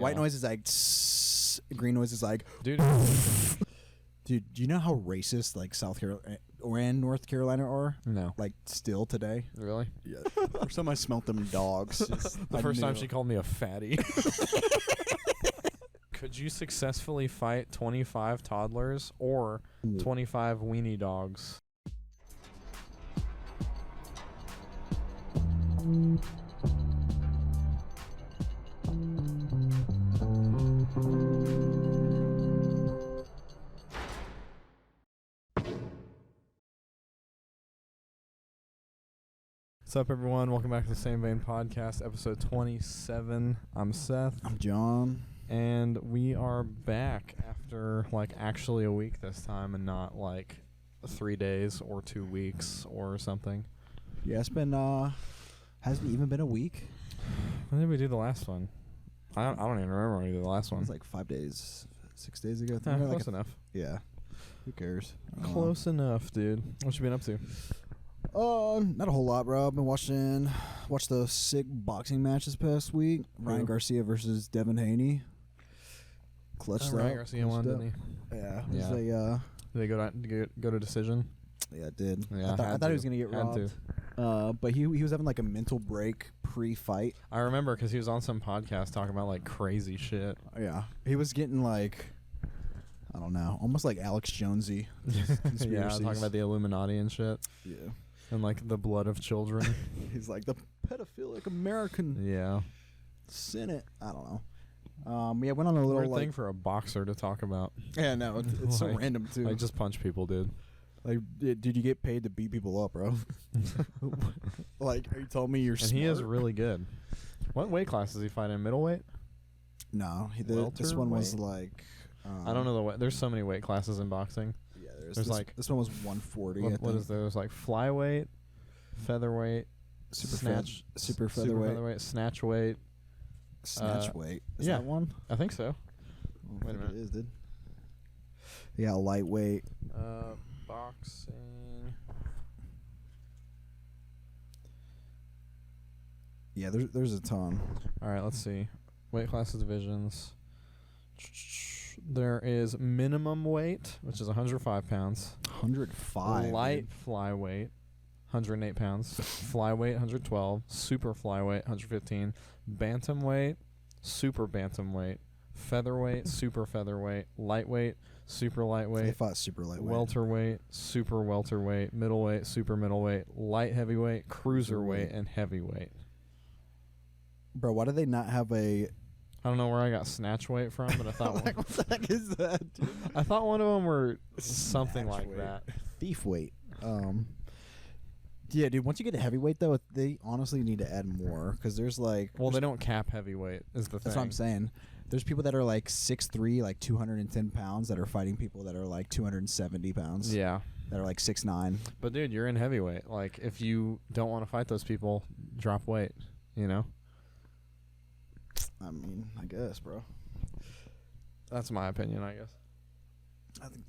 White noise is like tss, green noise is like dude. Dude, do you know how racist like South Carolina and North Carolina are? No. Like still today? Really? Yeah. First time I smelt them dogs. The first time she called me a fatty. Could you successfully fight 25 toddlers or 25 weenie dogs? What's up, everyone? Welcome back to the Same Vein Podcast, episode 27. I'm Seth. I'm John. And we are back after, like, actually a week this time and not, like, 3 days or 2 weeks or something. Yeah, it's been, hasn't even been a week. When did we do the last one? I don't even remember when we did the last It one. was like 5 days, 6 days ago. Close enough. Yeah. Who cares? Close enough, dude. What you been up to? Not a whole lot, bro. I've been watched the sick boxing match this past week. Ryan Garcia versus Devin Haney. Clutched Ryan Garcia won, didn't he? Yeah. Yeah. Did they go to decision? Yeah, it did. Yeah, I thought he was gonna get robbed. But he was having like a mental break pre-fight. I remember because he was on some podcast talking about like crazy shit. Yeah, he was getting like, I don't know, almost like Alex Jonesy. Yeah, talking about the Illuminati and shit. Yeah. And like the blood of children. He's like the pedophilic American. Yeah. Senate. I don't know. Yeah, went on a little weird like thing for a boxer to talk about. Yeah, no, it's so Like- random too. Like just punch people, dude. Like, dude, you get paid to beat people up, bro. Like, are you telling me you're And smart? he is really good. What weight class does he fight in? Middleweight? No, this one was like. I don't know the weight. There's so many weight classes in boxing. Yeah, There's this, like- this one was 140. What is there? There's like flyweight, featherweight, snatch, super featherweight, snatch weight. snatch weight. Is yeah. that one? I think so. I don't Wait a think minute. It is, dude. Yeah, lightweight. Boxing. Yeah, there's a ton. All right, let's see. Weight classes, divisions. There is minimum weight, which is 105 pounds. 105. Light flyweight, 108 pounds. Flyweight, 112. Super flyweight, 115. Bantamweight, super bantamweight. Featherweight, super featherweight. Lightweight, super They lightweight. fought super lightweight. Welterweight, super welterweight. Middleweight, super middleweight. Light heavyweight, cruiserweight, and heavyweight. Bro, why do they not have a? I don't know where I got snatch weight from, but I thought Like, what the heck is that, dude? I thought one of them were something Snatch like weight. that. Thief weight. Yeah, dude. Once you get to heavyweight, though, they honestly need to add more because there's like. Well, they don't cap heavyweight is the thing. That's what I'm saying. There's people that are like 6'3", like 210 pounds, that are fighting people that are like 270 pounds. Yeah. That are like 6'9". But, dude, you're in heavyweight. Like, if you don't want to fight those people, drop weight, you know? I mean, I guess, bro. That's my opinion, I guess. I think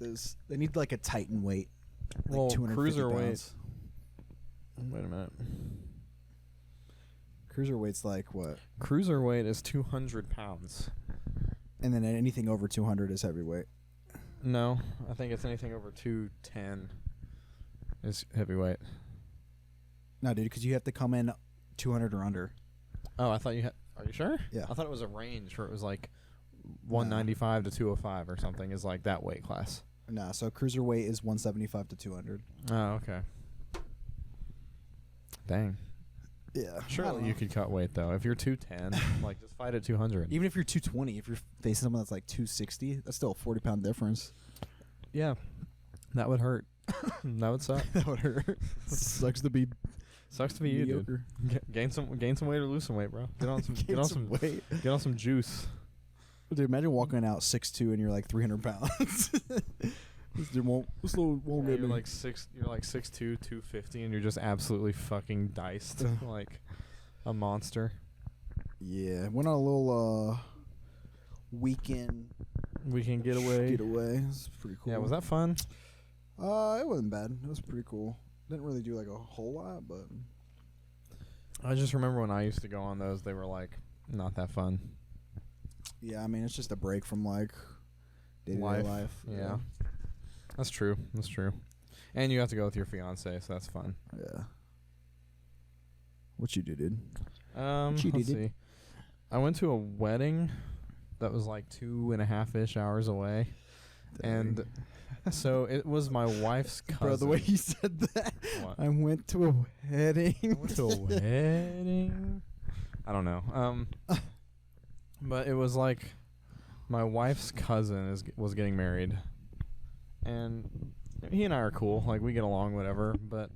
they need like a Titan weight. Like Well, 250 cruiserweight. pounds. Wait a minute. Cruiserweight's like what? Cruiserweight is 200 pounds. And then anything over 200 is heavyweight. No, I think it's anything over 210 is heavyweight. No, dude, because you have to come in 200 or under. Oh, I thought you had... Are you sure? Yeah. I thought it was a range where it was like 195 to 205 or something is like that weight class. Nah, so cruiserweight is 175 to 200. Oh, okay. Dang. Yeah. Surely you could cut weight, though. If you're 210, like, just fight at 200. Even if you're 220, if you're facing someone that's like 260, that's still a 40-pound difference. Yeah. That would hurt. That would suck. That would hurt. Sucks to be Sucks to be you, mediocre. dude. Gain some weight or lose some weight, bro. Get on some weight. Get on some juice. Dude, imagine walking out 6'2" and you're like 300 pounds. This dude won't get You're me. like 6'2", 250, and you're just absolutely fucking diced like a monster. Yeah, went on a little weekend getaway. It's pretty cool. Yeah, was that fun? It wasn't bad. It was pretty cool. Didn't really do like a whole lot, but I just remember when I used to go on those, they were like not that fun. Yeah, I mean, it's just a break from like day-to-day life. Yeah. That's true. That's true. And you have to go with your fiance, so that's fun. Yeah. What you do, dude? Let's see. I went to a wedding that was like 2.5-ish hours away. Dang. And so it was my wife's cousin. Bro, the way you said that. What? I went to a wedding. I went to a wedding? I don't know. But it was like my wife's cousin was getting married. And he and I are cool. Like, we get along, whatever. But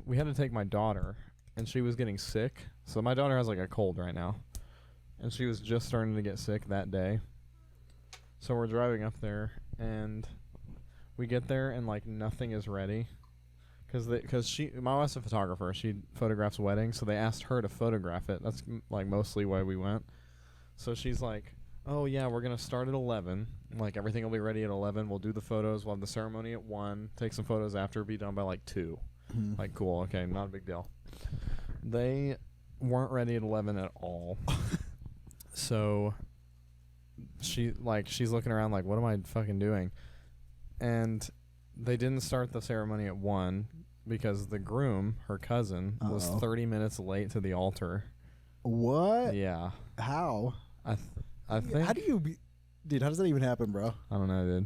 we had to take my daughter, and she was getting sick. So my daughter has like a cold right now. And she was just starting to get sick that day. So we're driving up there, and we get there, and like nothing is ready. Because my wife's a photographer. She photographs weddings, so they asked her to photograph it. That's like mostly why we went. So she's like, oh yeah, we're going to start at 11. Like, everything will be ready at 11. We'll do the photos. We'll have the ceremony at 1. Take some photos after. Be done by like 2. Like, cool. Okay, not a big deal. They weren't ready at 11 at all. So she's looking around like, what am I fucking doing? And they didn't start the ceremony at 1 because the groom, her cousin, was 30 minutes late to the altar. What? Yeah. How? I think. How do you dude, how does that even happen, bro? I don't know, dude.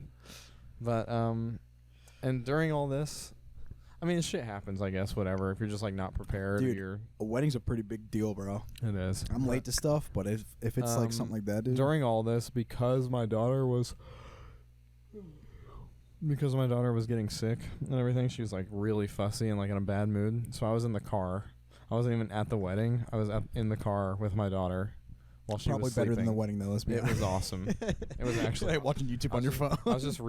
But and during all this, I mean, shit happens, I guess, whatever. If you're just like not prepared, dude, or a wedding's a pretty big deal, bro. It is. I'm late to stuff, but if it's like something like that, dude. During all this, because my daughter was getting sick and everything, she was like really fussy and like in a bad mood. So I was in the car. I wasn't even at the wedding. I was in the car with my daughter while she was sleeping. Probably better than the wedding, though. Let's be honest. It was awesome. It was actually like watching YouTube on your phone. I was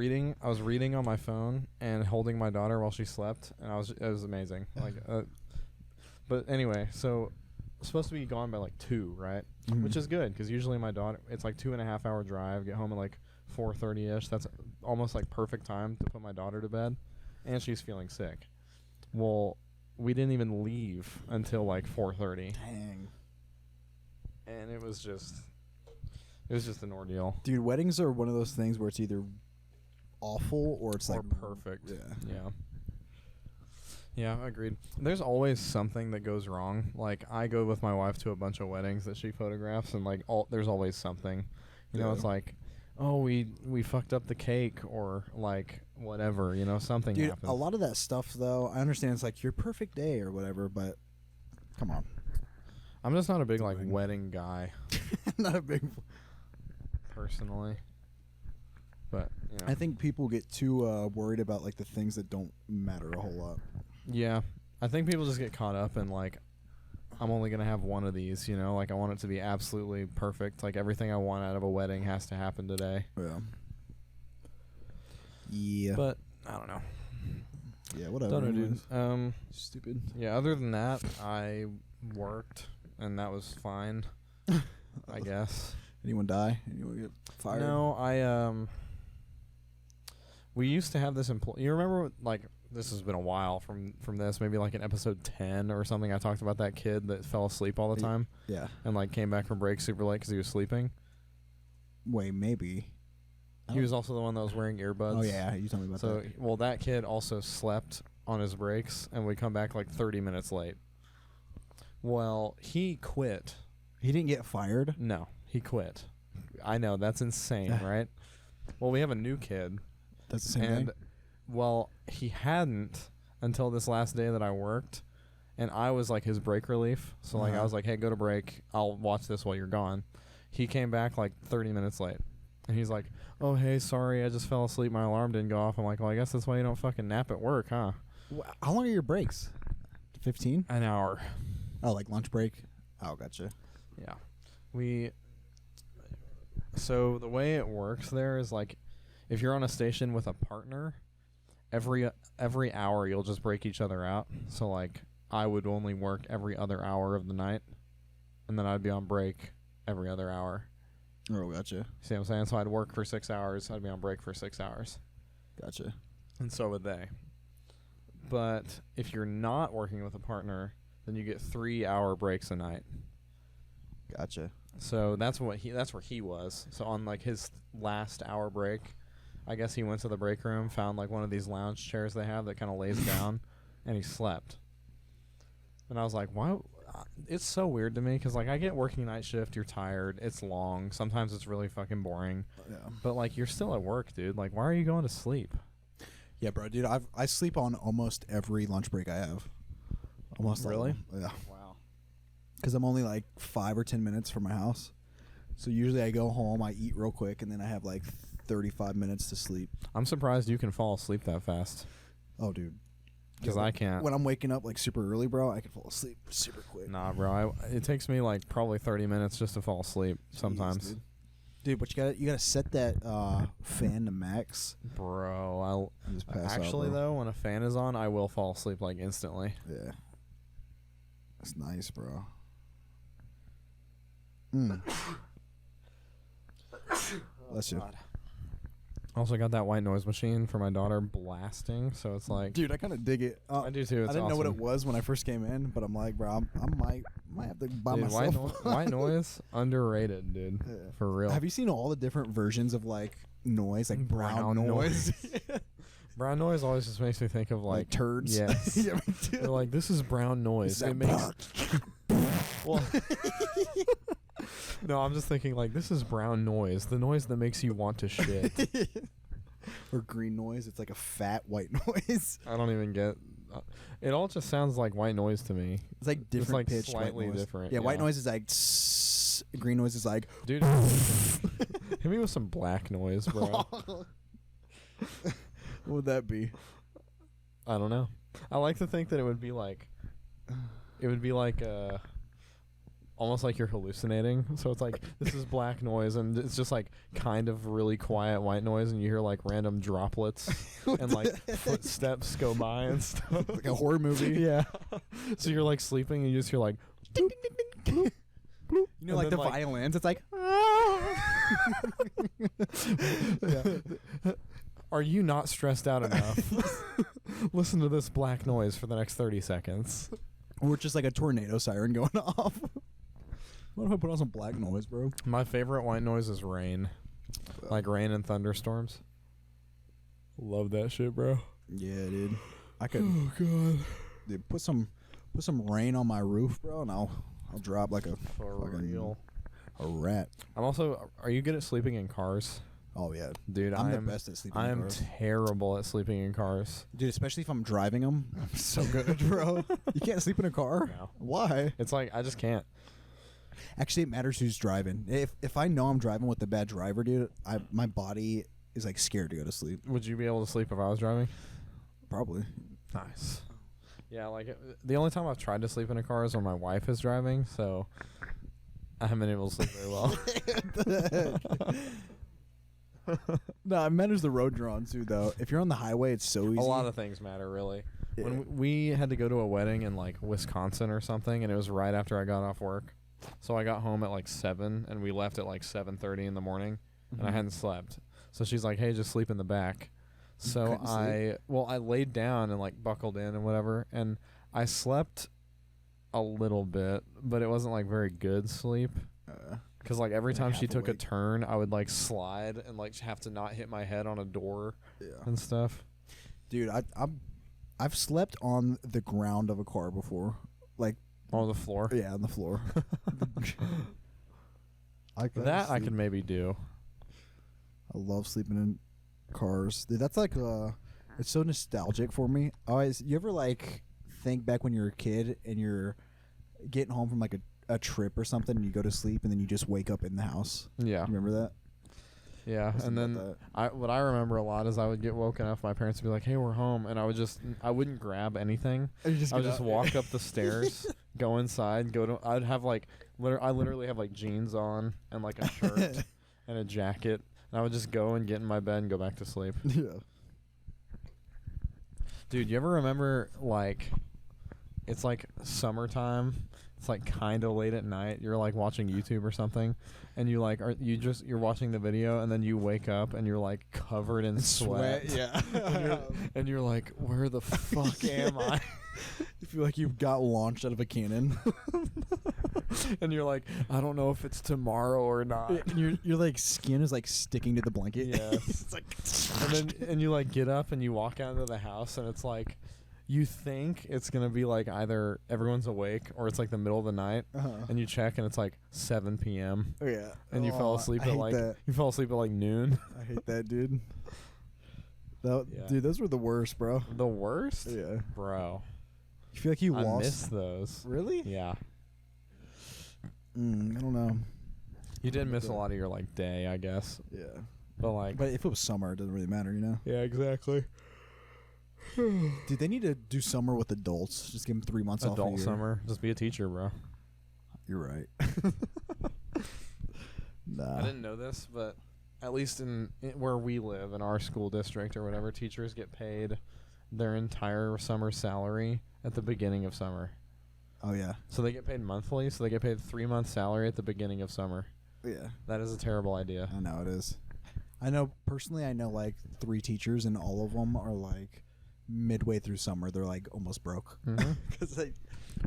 reading on my phone and holding my daughter while she slept, and it was amazing. Like, but anyway, so supposed to be gone by like 2, right? Mm-hmm. Which is good because usually my daughter, it's like 2.5 hour drive. Get home at like 4:30ish. That's almost like perfect time to put my daughter to bed, and she's feeling sick. Well, we didn't even leave until like 4:30. Dang. And it was just an ordeal. Dude, weddings are one of those things where it's either awful or it's or like perfect. Yeah. Yeah, agreed. There's always something that goes wrong. Like, I go with my wife to a bunch of weddings that she photographs, and like there's always something. You know, it's like, oh, we fucked up the cake, or like whatever, you know, something Dude, happens. a lot of that stuff, though, I understand it's like your perfect day or whatever, but come on. I'm just not a big like wedding guy. Not a big personally. But, you know. I think people get too worried about like the things that don't matter a whole lot. Yeah. I think people just get caught up in like, I'm only going to have one of these, you know? Like, I want it to be absolutely perfect. Like, everything I want out of a wedding has to happen today. Yeah. Yeah. But, I don't know. Yeah, whatever. Don't know, dude. Stupid. Yeah, other than that, I worked, and that was fine, I guess. Anyone die? Anyone get fired? No, we used to have this employee. You remember, like, this has been a while from this, maybe like in episode 10 or something, I talked about that kid that fell asleep all the time. Yeah. And like came back from break super late because he was sleeping. Wait, maybe. He was also the one that was wearing earbuds. Oh yeah, you told me about that. So, well, that kid also slept on his breaks, and we come back like 30 minutes late. Well, he quit. He didn't get fired? No, he quit. I know, that's insane, right? Well, we have a new kid. That's the same thing? Well, he hadn't until this last day that I worked, and I was like his break relief. So like I was like, hey, go to break. I'll watch this while you're gone. He came back like 30 minutes late, and he's like, oh, hey, sorry, I just fell asleep. My alarm didn't go off. I'm like, well, I guess that's why you don't fucking nap at work, huh? How long are your breaks? 15? An hour. Oh, like lunch break? Oh, gotcha. Yeah. So the way it works there is like, if you're on a station with a partner, every hour you'll just break each other out. So like I would only work every other hour of the night, and then I'd be on break every other hour. Oh, gotcha. See what I'm saying? So I'd work for 6 hours. I'd be on break for 6 hours. Gotcha. And so would they. But if you're not working with a partner, then you get 3 hour breaks a night. Gotcha. So that's where he was. So on like his last hour break, I guess he went to the break room, found like one of these lounge chairs they have that kind of lays down, and he slept. And I was like, why? It's so weird to me because like I get working night shift, you're tired, it's long, sometimes it's really fucking boring. Yeah. But like you're still at work, dude. Like why are you going to sleep? Yeah, bro, dude. I sleep on almost every lunch break I have. Almost all of Really? them. Yeah. Wow. Because I'm only like 5 or 10 minutes from my house, so usually I go home, I eat real quick, and then I have like 35 minutes to sleep. I'm surprised you can fall asleep that fast. Oh, dude. Because I can't. When I'm waking up like super early, bro, I can fall asleep super quick. Nah, bro. It takes me like probably 30 minutes just to fall asleep sometimes. Jeez, dude, but you gotta set that fan to max. Bro, And just pass out, actually bro. though, when a fan is on, I will fall asleep like instantly. Yeah. That's nice, bro. Bless you. Also got that white noise machine for my daughter blasting, so it's like, Dude, I kind of dig it. I do too. It's I didn't know what it awesome. was when I first came in, but I'm like, bro, I might have to buy Dude, myself. white noise underrated, dude. Yeah. For real. Have you seen all the different versions of like noise, like brown noise? Brown noise always just makes me think of like turds. Yes. Yeah, me too. They're like, this is brown noise. Is It that makes. Well, no, I'm just thinking like this is brown noise, the noise that makes you want to shit. Or green noise. It's like a fat white noise. I don't even get. It all just sounds like white noise to me. It's like different like pitched white slightly noise. different, Yeah, white yeah. noise is like tss, green noise is like Dude, hit me with some black noise, bro. what would that be? I don't know. I like to think that it would be like almost like you're hallucinating. So it's like this is black noise, and it's just like kind of really quiet white noise, and you hear like random droplets and like footsteps go by and stuff. Like a horror movie. Yeah. So you're like sleeping, and you just hear like ding ding ding ding. You know, And like then, the violins. It's like yeah. Are you not stressed out enough? Listen to this black noise for the next 30 seconds. or just like a tornado siren going off. What if I put on some black noise, bro? My favorite white noise is rain. Like rain and thunderstorms. Love that shit, bro. Yeah, dude. I could Oh god. dude, put some rain on my roof, bro, and I'll drop like a For fucking real. a rat. I'm also. Are you good at sleeping in cars? Oh yeah, Dude, I'm the best at sleeping. I in am cars. terrible at sleeping in cars. Dude, especially if I'm driving them. I'm so good, bro. You can't sleep in a car. No. Why? It's like I just can't. Actually, it matters who's driving. If I know I'm driving with a bad driver, dude, my body is like scared to go to sleep. Would you be able to sleep if I was driving? Probably. Nice. Yeah, like the only time I've tried to sleep in a car is when my wife is driving, so I haven't been able to sleep very well. No, it matters the road you're on too, though. If you're on the highway, it's so easy. A lot of things matter, really. Yeah. When we had to go to a wedding in like Wisconsin or something, and it was right after I got off work, so I got home at like 7, and we left at like 7:30 in the morning, and I hadn't slept. So she's like, "Hey, just sleep in the back." So couldn't sleep? I laid down and like buckled in and whatever, and I slept a little bit, but it wasn't like very good sleep. Because like every Like time half she took a awake. turn, I would like slide and like have to not hit my head on a door Yeah. and stuff. Dude, I've slept on the ground of a car before, like On the floor. yeah, on the floor. I That I can maybe do. I love sleeping in cars. Dude, that's like it's so nostalgic for me. You ever like think back when you were a kid and you're getting home from like a trip or something and you go to sleep and then you just wake up in the house? Yeah. You remember that? Yeah. was And thinking then about what I remember a lot is I would get woken up. My parents would be like, "Hey, we're home," and I wouldn't grab anything. And you just I would get just up. walk up the stairs, go inside, I'd have like I literally have like jeans on and like a shirt and a jacket, and I would just go and get in my bed and go back to sleep. Yeah. Dude, you ever remember like it's like summertime, it's like kind of late at night, you're like watching YouTube or something, and you like you're watching the video, and then you wake up and you're like covered in sweat. Yeah. and you're like, where the fuck am I? You feel like you got launched out of a cannon. And you're like, I don't know if it's tomorrow or not. And your like skin is like sticking to the blanket. Yes. It's like And you like get up and you walk out into the house and it's like you think it's gonna be like either everyone's awake or it's like the middle of the night, and you check and it's like 7 p.m. Oh yeah. and you fell asleep I at hate like that. you fell asleep at like noon. I hate that, dude. Yeah. Dude, those were the worst, bro. The worst, Yeah. bro. You feel like you I lost? miss those. Really? Yeah, I don't know. you did miss a lot of your like day, I guess. Yeah. But like, But if it was summer, it doesn't really matter, you know? yeah, exactly. Dude, they need to do summer with adults. Just give them 3 months off a Adult year. summer, just be a teacher, bro. You're right. Nah. I didn't know this, but at least in where we live in our school district or whatever, teachers get paid their entire summer salary at the beginning of summer. Oh, yeah. So they get paid monthly, so they get paid 3 months salary at the beginning of summer. Yeah. That is a terrible idea. I know it is. I know, personally, I know like 3 teachers, and all of them are like midway through summer. They're like almost broke. Because they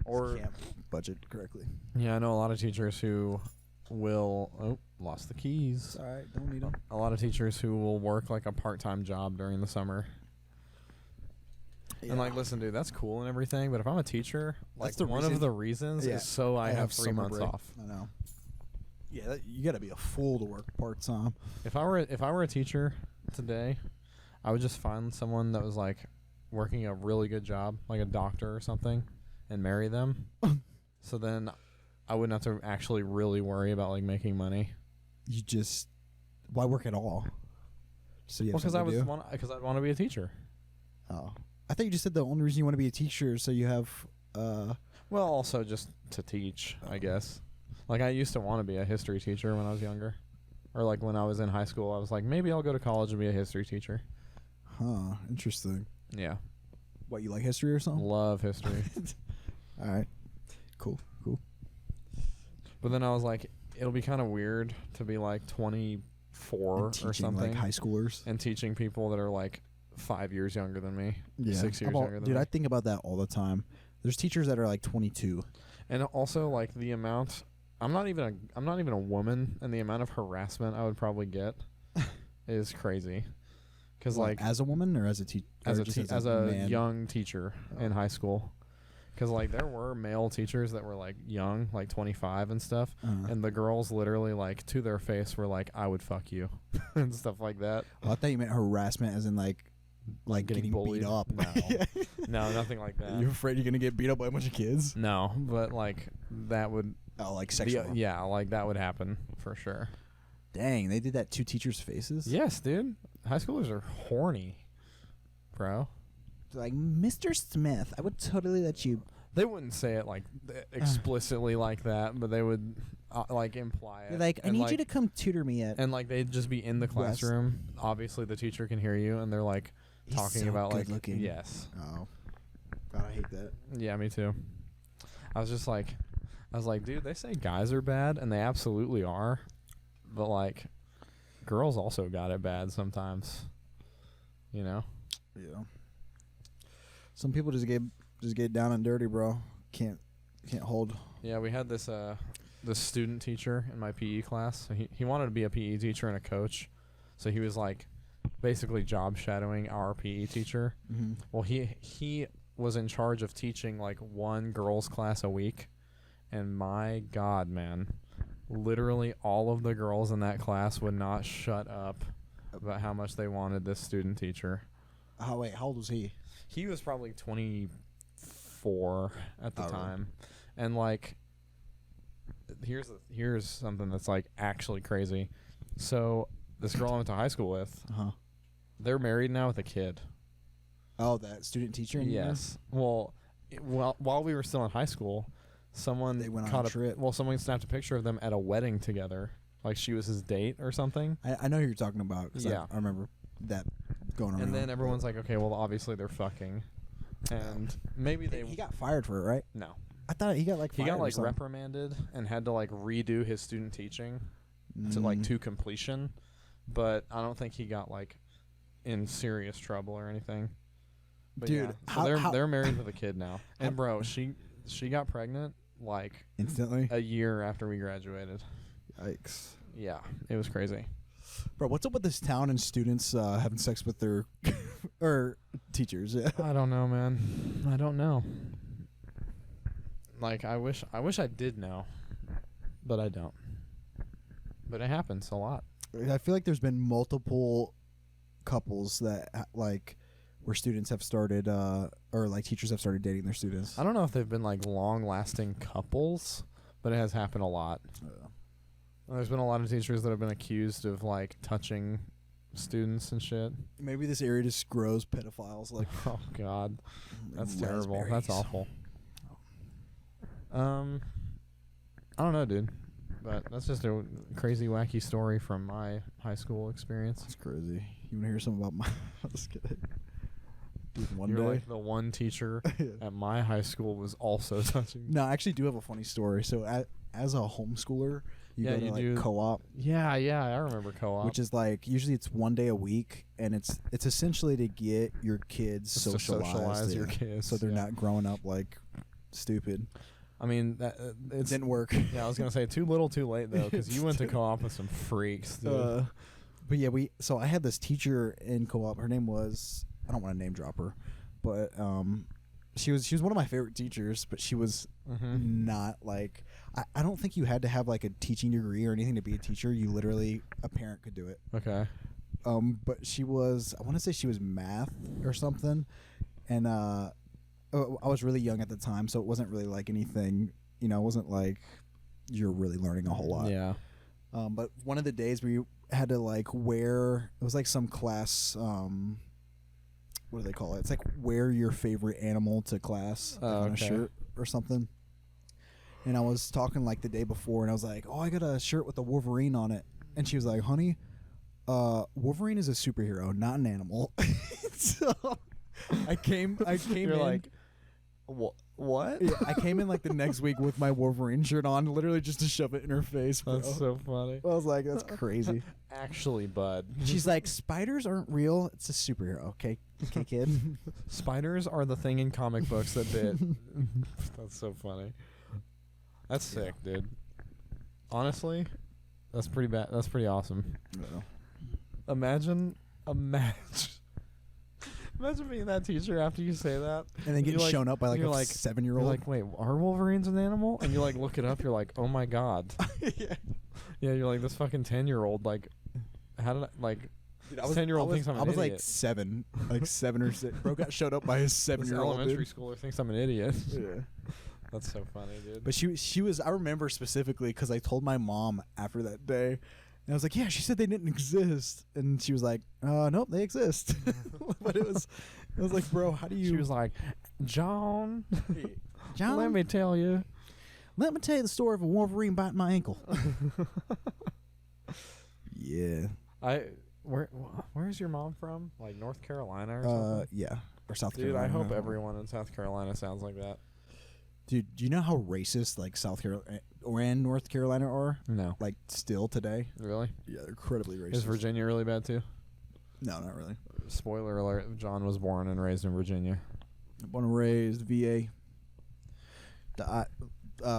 can't budget correctly. Yeah, I know a lot of teachers who will lost the keys. All right, don't need them. A lot of teachers who will work like a part-time job during the summer. Yeah. And like, listen, dude, that's cool and everything, but if I'm a teacher, like That's the one reason- of the reasons Yeah, is so I have 3 summer months break. off. I know. Yeah, you got to be a fool to work part time. If I were a teacher today, I would just find someone that was like working a really good job, like a doctor or something, and marry them. So then I wouldn't have to actually really worry about like making money. You just why work at all? So you have Because something to do? I want to be a teacher. Oh, I thought you just said the only reason you want to be a teacher is so you have. Well, also just to teach, I guess. Like I used to want to be a history teacher when I was younger, or like when I was in high school. I was like, maybe I'll go to college and be a history teacher. Huh. Interesting. Yeah, What, you like history or something? love history. All right. Cool. But then I was like, it'll be kind of weird to be like 24 And teaching, or something like high schoolers. and teaching people that are like 5 years younger than me, 6 years younger than dude, me. I think about that all the time. There's teachers that are like 22. And also like the amount, I'm not even a woman, and the amount of harassment I would probably get is crazy. Because like as a woman or as a teacher? as a young teacher in high school. Because like there were male teachers that were like young, like 25 and stuff, and the girls literally like to their face were like, "I would fuck you," and stuff like that. Oh, I thought you meant harassment, as in like getting bullied. beat up. No, no, nothing like that. You're afraid you're gonna get beat up by a bunch of kids? No, but like that would Oh, like sexual. yeah, like that would happen for sure. Dang, they did that to teachers' faces. Yes, dude. High schoolers are horny, bro. Like, Mr. Smith, I would totally let you. They wouldn't say it like explicitly like that, but they would like imply it. Like, I And, need you to come tutor me at. And like they'd just be in the West. classroom. Obviously, the teacher can hear you, and they're like He's talking so about like good-looking. yes, Oh, God, I hate that. yeah, me too. I was like, dude, they say guys are bad, and they absolutely are, but like, girls also got it bad sometimes. You know? Yeah. Some people just get down and dirty, bro. Can't hold. Yeah, we had this student teacher in my PE class. So he wanted to be a PE teacher and a coach, so he was like basically job shadowing our PE teacher. Mm-hmm. Well, he was in charge of teaching like one girls class a week, and my God, man, literally all of the girls in that class would not shut up about how much they wanted this student teacher. Oh wait, how old was he? He was probably 24 at the Oh, really? time, and like, here's something that's like actually crazy. So this girl I went to high school with, they're married now with a kid. Oh, that student teacher. in Yes. Well, while we were still in high school, someone They went on caught a trip. Well, someone snapped a picture of them at a wedding together, like she was his date or something. I know who you're talking about. 'Cause Yeah. I remember that going around. And then everyone's like, okay, well, obviously they're fucking, and maybe he got fired for it, right? no. I thought he got like He fired got or like something. reprimanded and had to like redo his student teaching to completion, but I don't think he got like in serious trouble or anything. But Dude, yeah, so how- they're married with a kid now, and bro, she got pregnant like Instantly. a year after we graduated. Yikes. Yeah, it was crazy. Bro, what's up with this town and students having sex with their or teachers? Yeah. I don't know, man. I don't know. Like, I wish I did know, but I don't. But it happens a lot. I feel like there's been multiple couples that like where students have started or like teachers have started dating their students. I don't know if they've been like long-lasting couples, but it has happened a lot. There's been a lot of teachers that have been accused of like touching students and shit. Maybe this area just grows pedophiles like Oh God, that's terrible. raspberries. That's awful. I don't know, dude, but that's just a crazy, wacky story from my high school experience. That's crazy. You want to hear something about my? I'm just kidding. Dude, one You're day, like the one teacher at my high school was also touching. no, I actually do have a funny story. So as a homeschooler, you Yeah, go to you like do. co-op, Yeah, I remember co-op. which is like usually it's one day a week, and it's essentially to get your kids Just to socialized, socialize your kids, so they're yeah. not growing up like stupid. I mean, It it's didn't work. yeah. I was gonna say too little, too late though, because you went to co-op with some freaks, dude. But yeah, so I had this teacher in co-op. Her name was, I don't want to name drop her, but she was one of my favorite teachers. But she was not like I don't think you had to have like a teaching degree or anything to be a teacher. You literally a parent could do it. Okay. But she was, I want to say she was math or something, and I was really young at the time, so it wasn't really like anything. You know, it wasn't like you're really learning a whole lot. Yeah. But one of the days we had to like wear, it was like some class, what do they call it? It's like wear your favorite animal to class on a shirt or something. And I was talking like the day before, and I was like, oh, I got a shirt with a Wolverine on it. And she was like, honey, Wolverine is a superhero, not an animal. So I came You're in like, what? yeah, I came in like the next week with my Wolverine shirt on, literally just to shove it in her face, bro. That's so funny. I was like, that's crazy. Actually, bud. She's like, spiders aren't real. It's a superhero. Okay, kid. Spiders are the thing in comic books that bit. That's so funny. That's sick, dude. Honestly, that's pretty bad. That's pretty awesome. Yeah. Imagine being that teacher after you say that, And then getting like, shown up by like you're a like- 7-year-old. You're like, wait, are Wolverines an animal? And you like look it up. You're like, oh my god. yeah. Yeah, you're like this fucking 10-year-old. Like, how did I like? Dude, 10-year-old thinks I'm an I was idiot. like 7, like 7 or 6. Bro got showed up by his This 7-year-old elementary dude. schooler thinks I'm an idiot. Yeah. That's so funny, dude. But she was, I remember specifically because I told my mom after that day, and I was like, yeah, she said they didn't exist, and she was like, nope, they exist. But it was like, bro, how do you? She was like, John, John, let me tell you. let me tell you the story of a Wolverine biting my ankle. Yeah. Where's your mom from? Like North Carolina or something? Yeah, or South Dude, Carolina. I hope everyone in South Carolina sounds like that. Dude, do you know how racist like South Carolina and North Carolina are? No. Like still today? Really? Yeah, they're incredibly racist. Is Virginia really bad too? No, not really. Spoiler alert, John was born and raised in Virginia. Born and raised VA.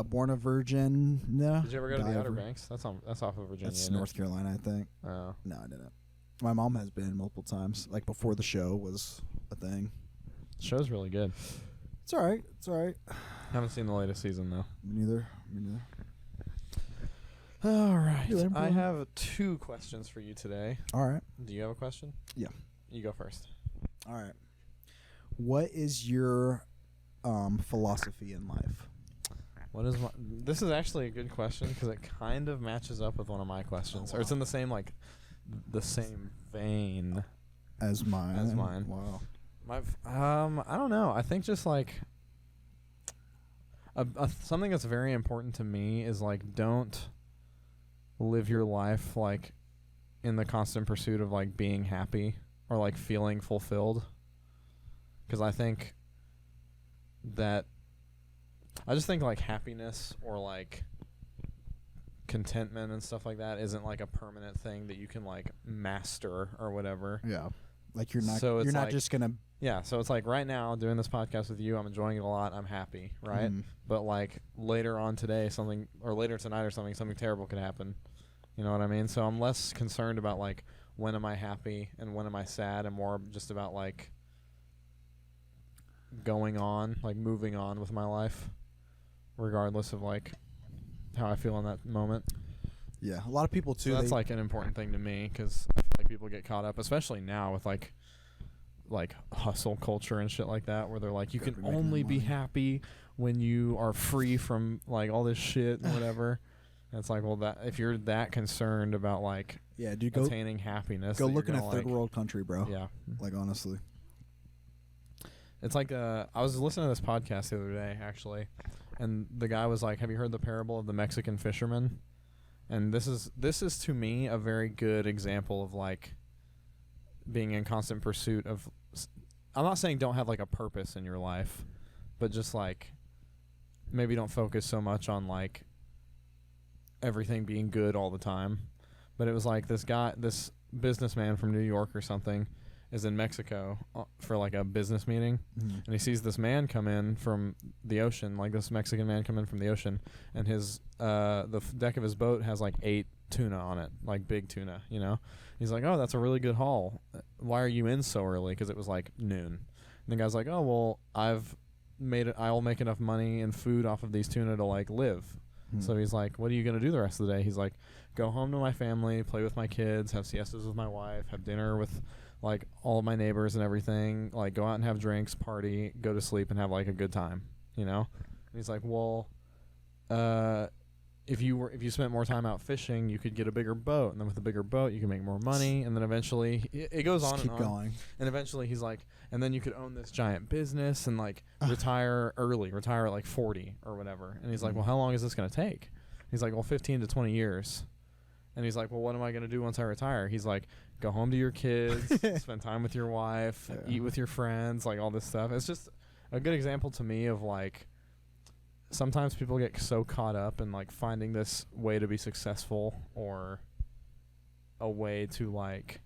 Born a virgin. No. Did you ever go to the died Outer vir- Banks? That's off of Virginia. That's isn't it? North Carolina, I think. Oh. No, I didn't. My mom has been multiple times. Like before the show was a thing. Show's really good. It's all right. It's all right. Haven't seen the latest season though. Me neither. All right. You there, I bro? have 2 questions for you today. All right. Do you have a question? Yeah. You go first. All right. What is your philosophy in life? What is my? This is actually a good question because it kind of matches up with one of my questions, Oh, or it's wow. in the same vein. As mine. As mine. Wow. I don't know. I think just like something that's very important to me is like don't live your life like in the constant pursuit of like being happy or like feeling fulfilled. Because I think that I just think like happiness or like contentment and stuff like that isn't like a permanent thing that you can like master or whatever. Yeah. Like you're not So it's you're not like- just gonna Yeah, so it's like right now doing this podcast with you, I'm enjoying it a lot. I'm happy, right? But like later on today, or later tonight or something terrible could happen. You know what I mean? So I'm less concerned about like when am I happy and when am I sad, and more just about like going on, like moving on with my life, regardless of like how I feel in that moment. Yeah, a lot of people too. So that's like an important thing to me, because I feel like people get caught up, especially now with like hustle culture and shit like that, where they're like, you can Gotta be making only be money. happy when you are free from like all this shit and whatever. And it's like, well, that if you're that concerned about like yeah, dude, go attaining happiness, go that look in you're a gonna, third like, world country, bro. Yeah, Like honestly. it's like I was listening to this podcast the other day actually, and the guy was like, "Have you heard the parable of the Mexican fisherman?" And this is to me a very good example of like being in constant pursuit of. I'm not saying don't have like a purpose in your life, but just like maybe don't focus so much on like everything being good all the time. But it was like this businessman from New York or something is in Mexico for like a business meeting, and he sees this man come in from the ocean, like this Mexican man come in from the ocean, and his the deck of his boat has like 8 tuna on it, like big tuna, you know. He's like, "Oh, that's a really good haul. Why are you in so early?" Because it was like noon. And the guy's like, "Oh, well, I'll make enough money and food off of these tuna to like live." So he's like, "What are you gonna do the rest of the day?" He's like, "Go home to my family, play with my kids, have siestas with my wife, have dinner with like all of my neighbors and everything, like go out and have drinks, party, go to sleep, and have like a good time, you know." And he's like, "Well, if you spent more time out fishing, you could get a bigger boat, and then with a bigger boat, you can make more money, and then eventually it goes Just on keep and on. going. And eventually he's like, and then you could own this giant business and like retire early, retire at like 40 or whatever." And he's like, "Well, how long is this going to take?" He's like, "Well, 15 to 20 years." And he's like, "Well, what am I going to do once I retire?" He's like, "Go home to your kids, spend time with your wife, eat with your friends, like all this stuff." It's just a good example to me of like, sometimes people get so caught up in like finding this way to be successful or a way to like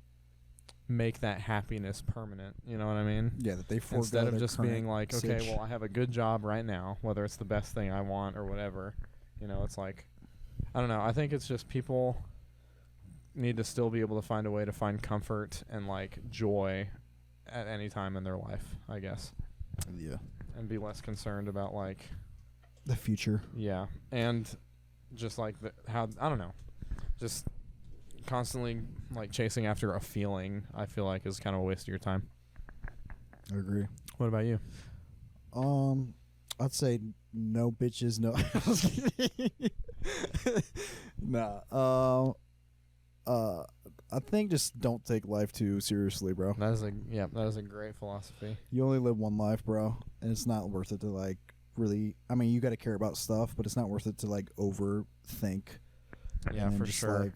make that happiness permanent. You know what I mean? Yeah, that they forego Instead of their just current being like, okay, stage. well, I have a good job right now, whether it's the best thing I want or whatever. You know, it's like, I don't know. I think it's just people need to still be able to find a way to find comfort and like joy at any time in their life, I guess, Yeah, and be less concerned about like, the future. yeah, and just like how, I don't know, just constantly like chasing after a feeling, I feel like is kind of a waste of your time. I agree. What about you? I'd say no bitches, no. I was kidding. Nah. I think just don't take life too seriously, bro. That is a great philosophy. You only live one life, bro, and it's not worth it to like really. I mean, you got to care about stuff, but it's not worth it to like overthink. Yeah, and then for just, sure. like,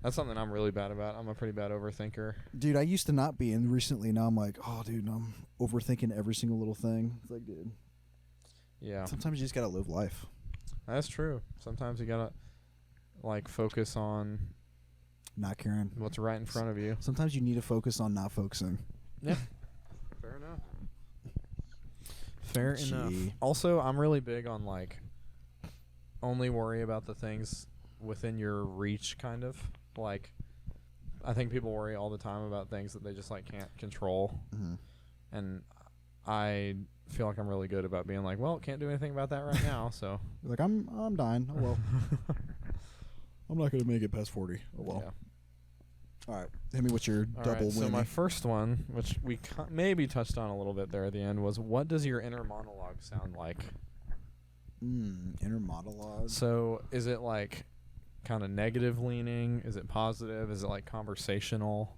That's something I'm really bad about. I'm a pretty bad overthinker. dude, I used to not be, and recently now I'm like, oh, dude, I'm overthinking every single little thing. It's like, dude, Yeah, sometimes you just gotta live life. that's true. Sometimes you gotta like focus on Not caring. what's right in front of you. Sometimes you need to focus on not focusing. Yeah. Fair enough. Fair enough. Gee. Also, I'm really big on like only worry about the things within your reach, kind of. Like, I think people worry all the time about things that they just like can't control, and I feel like I'm really good about being like, well, can't do anything about that right now, so You're like, I'm dying. Oh well. I'm not gonna make it past 40. Oh well. yeah. All right, hit me with your All double right, win. so my first one, which we maybe touched on a little bit there at the end, was what does your inner monologue sound like? Inner monologue. So is it like kind of negative leaning? Is it positive? Is it like conversational?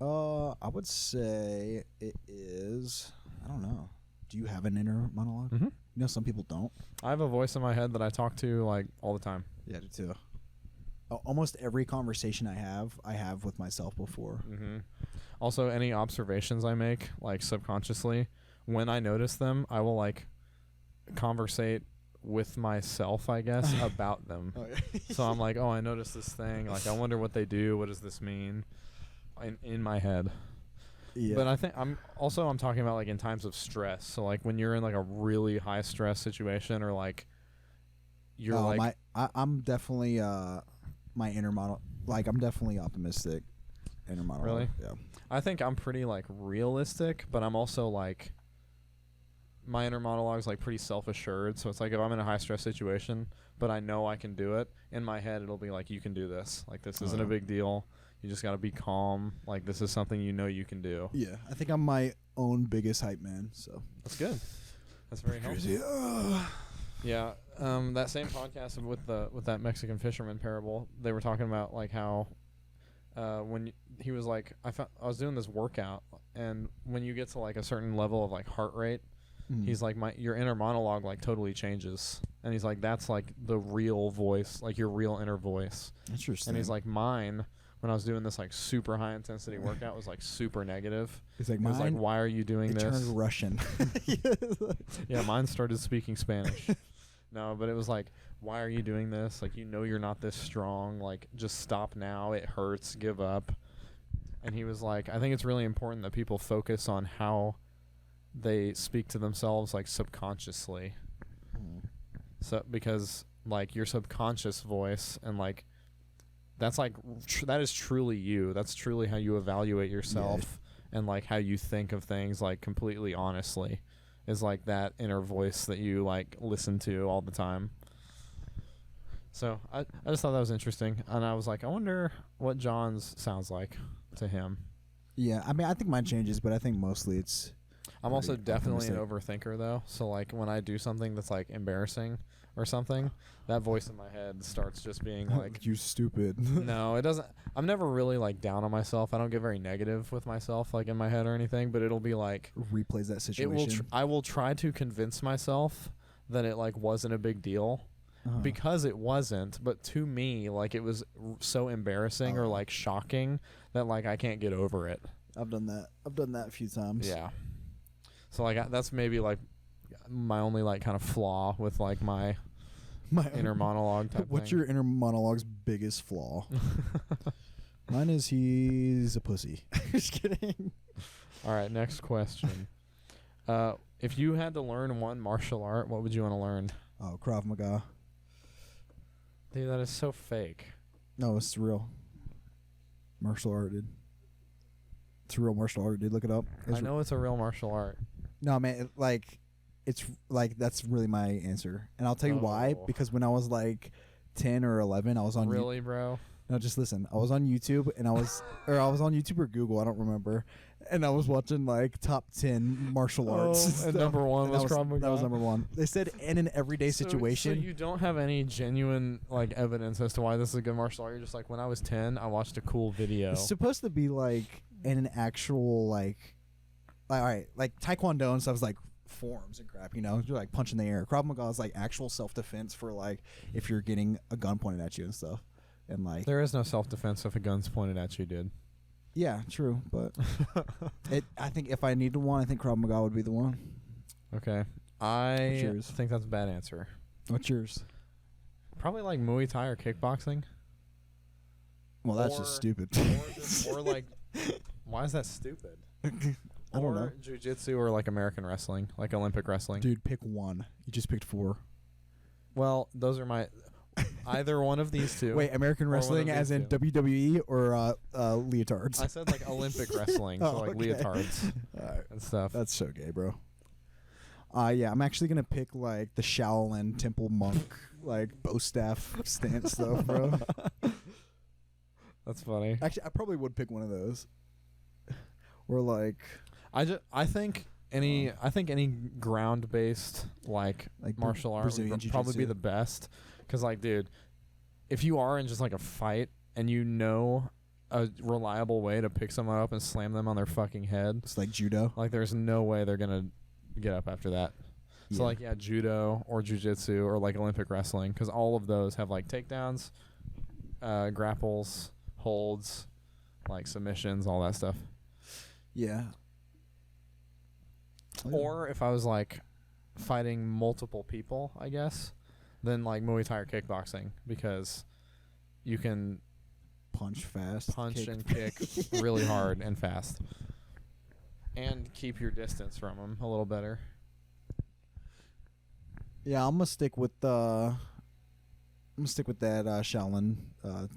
I would say it is. I don't know. Do you have an inner monologue? Mm-hmm. You know, some people don't. I have a voice in my head that I talk to like all the time. Yeah, I do too. Almost every conversation I have with myself before. Mm-hmm. Also, any observations I make, like subconsciously, when I notice them, I will like conversate with myself, I guess, about them. Oh, yeah. So I'm like, oh, I noticed this thing. Like, I wonder what they do. What does this mean? In my head. Yeah. But I think I'm talking about like in times of stress. So like when you're in like a really high stress situation, or like you're I'm definitely my inner monologue. Like I'm definitely optimistic. Inner monologue. Really? Yeah. I think I'm pretty like realistic, but I'm also like my inner monologue's like pretty self-assured. So it's like if I'm in a high stress situation, but I know I can do it, in my head it'll be like, you can do this. Like this isn't a big deal. You just got to be calm. Like this is something you know you can do. Yeah, I think I'm my own biggest hype man. So that's good. That's very helpful. Yeah. That same podcast with that Mexican fisherman parable, they were talking about like how he was like, I was doing this workout, and when you get to like a certain level of like heart rate, he's like, your inner monologue like totally changes, and he's like, that's like the real voice, like your real inner voice. Interesting. And he's like, mine, when I was doing this like super high intensity workout, was like super negative. He's like, it was like, why are you doing this? It turned Russian. Yeah, mine started speaking Spanish. No, but it was like, why are you doing this? Like, you know you're not this strong. Like, just stop now. It hurts. Give up. And he was like, I think it's really important that people focus on how they speak to themselves, like, subconsciously. So, because, like, your subconscious voice and, like, that's, like, that is truly you. That's truly how you evaluate yourself and, like, how you think of things, like, completely honestly. Is like that inner voice that you like listen to all the time. So I just thought that was interesting, and I was like, I wonder what John's sounds like to him. Yeah, I mean, I think mine changes, but I think mostly it's. I'm also definitely an overthinker though. So like when I do something that's like embarrassing or something, that voice in my head starts just being like, "You stupid." No, it doesn't. I'm never really like down on myself. I don't get very negative with myself like in my head or anything, but it'll be like replays that situation. I will try to convince myself that it like wasn't a big deal because it wasn't, but to me like it was so embarrassing or like shocking that like I can't get over it. I've done that a few times. Yeah. So like that's maybe like my only like kind of flaw with like my inner monologue type What's thing. your inner monologue's biggest flaw? Mine is he's a pussy. Just kidding. All right, next question. If you had to learn one martial art, what would you want to learn? Oh, Krav Maga. Dude, that is so fake. No, it's real. Martial art, dude. It's a real martial art, dude. Look it up. I know it's a real martial art. No, man, it's like that's really my answer, and I'll tell you why. Because when I was like 10 or 11, I was on. Really, bro? No, just listen. I was on YouTube, and I was on YouTube or Google, I don't remember, and I was watching like top 10 martial arts. And number one was Krav Maga. That was number one. They said in an everyday situation. So you don't have any genuine like evidence as to why this is a good martial art. You're just like, when I was 10, I watched a cool video. It's supposed to be like in an actual like all right, like Taekwondo and stuff is like forms and crap, you know, you're like punching the air. Krav Maga is like actual self-defense for like if you're getting a gun pointed at you and stuff, and like there is no self-defense if a gun's pointed at you, dude. Yeah, true, but I think if I needed one, I think Krav Maga would be the one. Okay, I think that's a bad answer. What's yours? Probably like Muay Thai or kickboxing. Well, that's just stupid. Or like, why is that stupid? I don't know. Jiu-jitsu or like American wrestling, like Olympic wrestling. Dude, pick one. You just picked 4. Well, those are my either one of these two. Wait, American wrestling as in WWE or leotards? I said like Olympic wrestling, so like leotards and stuff. That's so gay, bro. Yeah, I'm actually gonna pick like the Shaolin temple monk, like bow staff stance stuff, bro. That's funny. Actually, I probably would pick one of those. Or like, I think any ground based like martial art would probably be the best, because like, dude, if you are in just like a fight and you know a reliable way to pick someone up and slam them on their fucking head, it's like judo. Like there's no way they're gonna get up after that. Yeah. So like judo or jiu-jitsu or like Olympic wrestling, because all of those have like takedowns, grapples, holds, like submissions, all that stuff. Yeah. Or if I was like fighting multiple people, I guess, then like Muay Thai or kickboxing, because you can punch fast, and kick really hard and fast. and keep your distance from them a little better. Yeah, I'm gonna stick with that Shaolin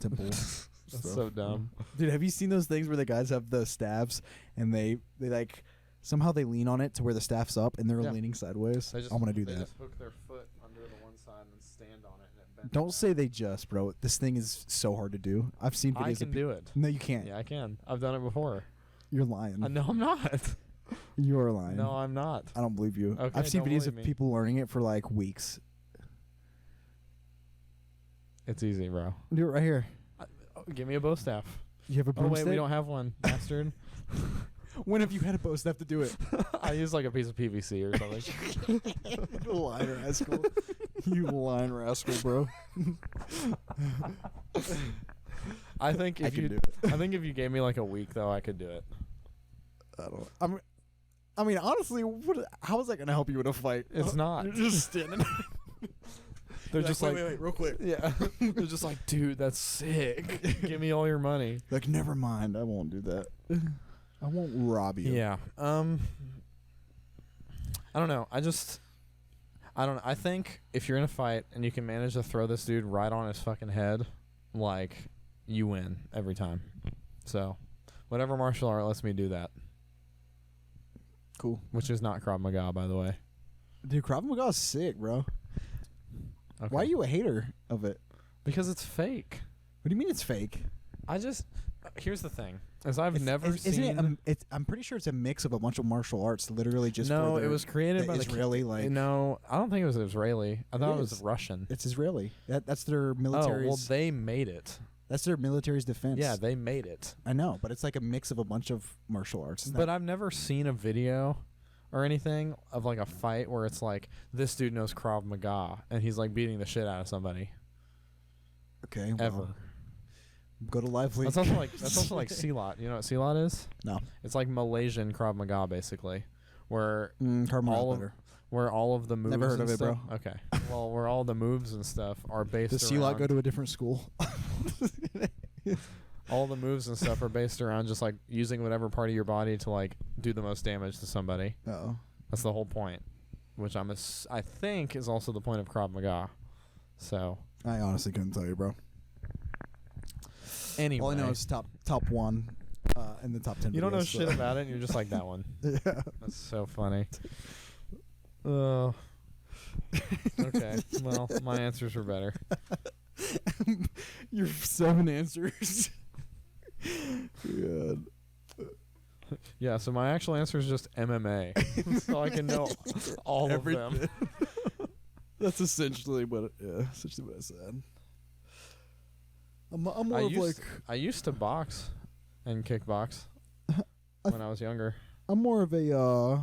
temple. That's so dumb. Dude, have you seen those things where the guys have the staffs and they like somehow they lean on it to where the staff's up and they're leaning sideways? I want to do they that. Just hook their foot under the one side and stand on it, and it bends. Don't say they just, bro. This thing is so hard to do. I've seen videos. I can do it. No, you can't. Yeah, I can. I've done it before. You're lying. No, I'm not. You are lying. No, I'm not. I don't believe you. Okay, I've seen don't videos believe of me. people learning it for like weeks. It's easy, bro. Do it right here. Give me a bow staff. You have a Oh broomstick? wait, we don't have one, bastard. When have you had a bow staff to do it? I use like a piece of PVC or something. You lying rascal. You lying rascal, bro. I think I if can you do it. I think if you gave me like a week though, I could do it. I mean, honestly, how is that going to help you in a fight? It's not. You're just standing. They're You're just wait, real quick. yeah. They're just like, dude, that's sick. Give me all your money. Like, never mind. I won't do that. I won't rob you. Yeah. I don't know. I don't know. I think if you're in a fight and you can manage to throw this dude right on his fucking head, like, you win every time. So, whatever martial art lets me do that. Cool. Which is not Krav Maga, by the way. Dude, Krav Maga is sick, bro. Okay. Why are you a hater of it? Because it's fake. What do you mean it's fake? Here's the thing. As I've never seen... Isn't it I'm pretty sure it's a mix of a bunch of martial arts, literally just No, for it was created by the Israeli, like... No, I don't think it was Israeli. I thought it was is. Russian. It's Israeli. That's their Oh, military's... well, they made it. That's their military's defense. Yeah, they made it. I know, but it's like a mix of a bunch of martial arts. But I've never seen a video or anything of like a fight where it's like this dude knows Krav Maga and he's like beating the shit out of somebody. Okay, Ever. Well, go to Lively. That's also like Silat. You know what Silat is? No. It's like Malaysian Krav Maga basically, where Krav Maga better. where all of the moves Never heard and of it, bro. stuff, okay. Well, where all the moves and stuff are based Does around Silat go to a different school? all the moves and stuff are based around just like using whatever part of your body to like do the most damage to somebody. Uh-oh. That's the whole point, which I think is also the point of Krav Maga. So I honestly couldn't tell you, bro. anyway, All I know is top one in the top 10 you don't know videos, shit about it, and you're just like that one. Yeah. That's so funny. Okay, well, my answers were better. Your 7 answers. God. Yeah, so my actual answer is just MMA, so I can know all of them. That's essentially what I said. I'm more of like I used to box and kickbox when I was younger. I'm more of a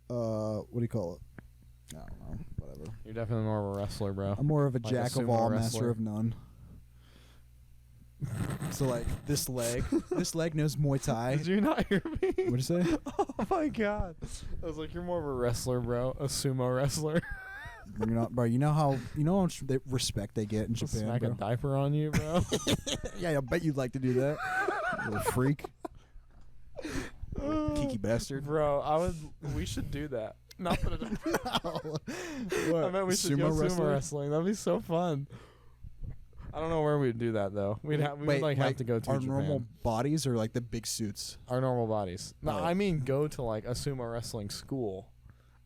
what do you call it? I don't know. Whatever. You're definitely more of a wrestler, bro. I'm more of a Like a jack of sumo all, wrestler. master of none. So like this leg knows Muay Thai. Did you not hear me? What'd you say? Oh my god! I was like, you're more of a wrestler, bro. A sumo wrestler. Bring it on, bro. You know how much respect they get in Japan, Smack bro. a diaper on you, bro. Yeah, I bet you'd like to do that. You little freak. Kiki bastard. Bro, we should do that. Not that What? I meant we should go sumo wrestling. That'd be so fun. I don't know where we'd do that though. We would have to go to our Japan. normal bodies or like the big suits. Our normal bodies. No, Oh. I mean go to like a sumo wrestling school,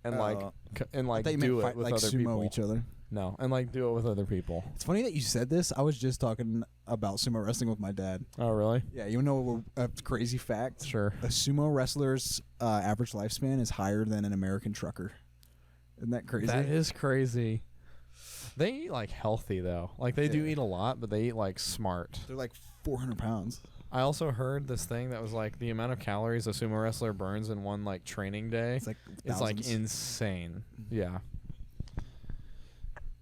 and I thought you meant do it fight, with like other sumo people. each other. No, and like do it with other people. It's funny that you said this. I was just talking about sumo wrestling with my dad. Oh really? Yeah, you know a crazy fact? Sure. A sumo wrestler's average lifespan is higher than an American trucker. Isn't that crazy? That is crazy. They eat like healthy though. Like they do Yeah. eat a lot, but they eat like smart. They're like 400 pounds. I also heard this thing that was like the amount of calories a sumo wrestler burns in one like training day. It's like It's like thousands. insane. Yeah.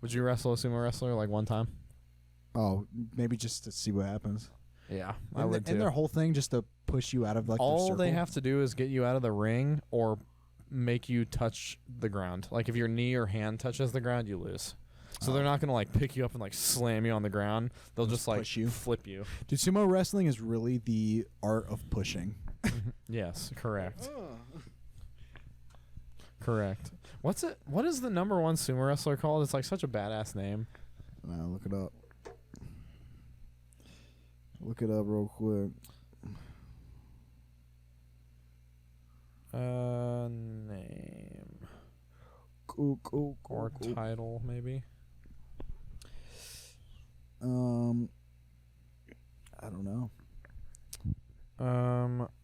Would you wrestle a sumo wrestler like one time? Oh, maybe just to see what happens. Yeah, I And, would and too. their whole thing just to push you out of like their All they circle. have to do is get you out of the ring or make you touch the ground. Like if your knee or hand touches the ground, you lose. So they're not gonna like pick you up and like slam you on the ground. They'll just like push you. flip you. Dude, sumo wrestling is really the art of pushing. Yes, correct. Correct. What is the number one sumo wrestler called? It's like such a badass name. Look it up. Look it up real quick. Name. Or title, maybe. I don't know.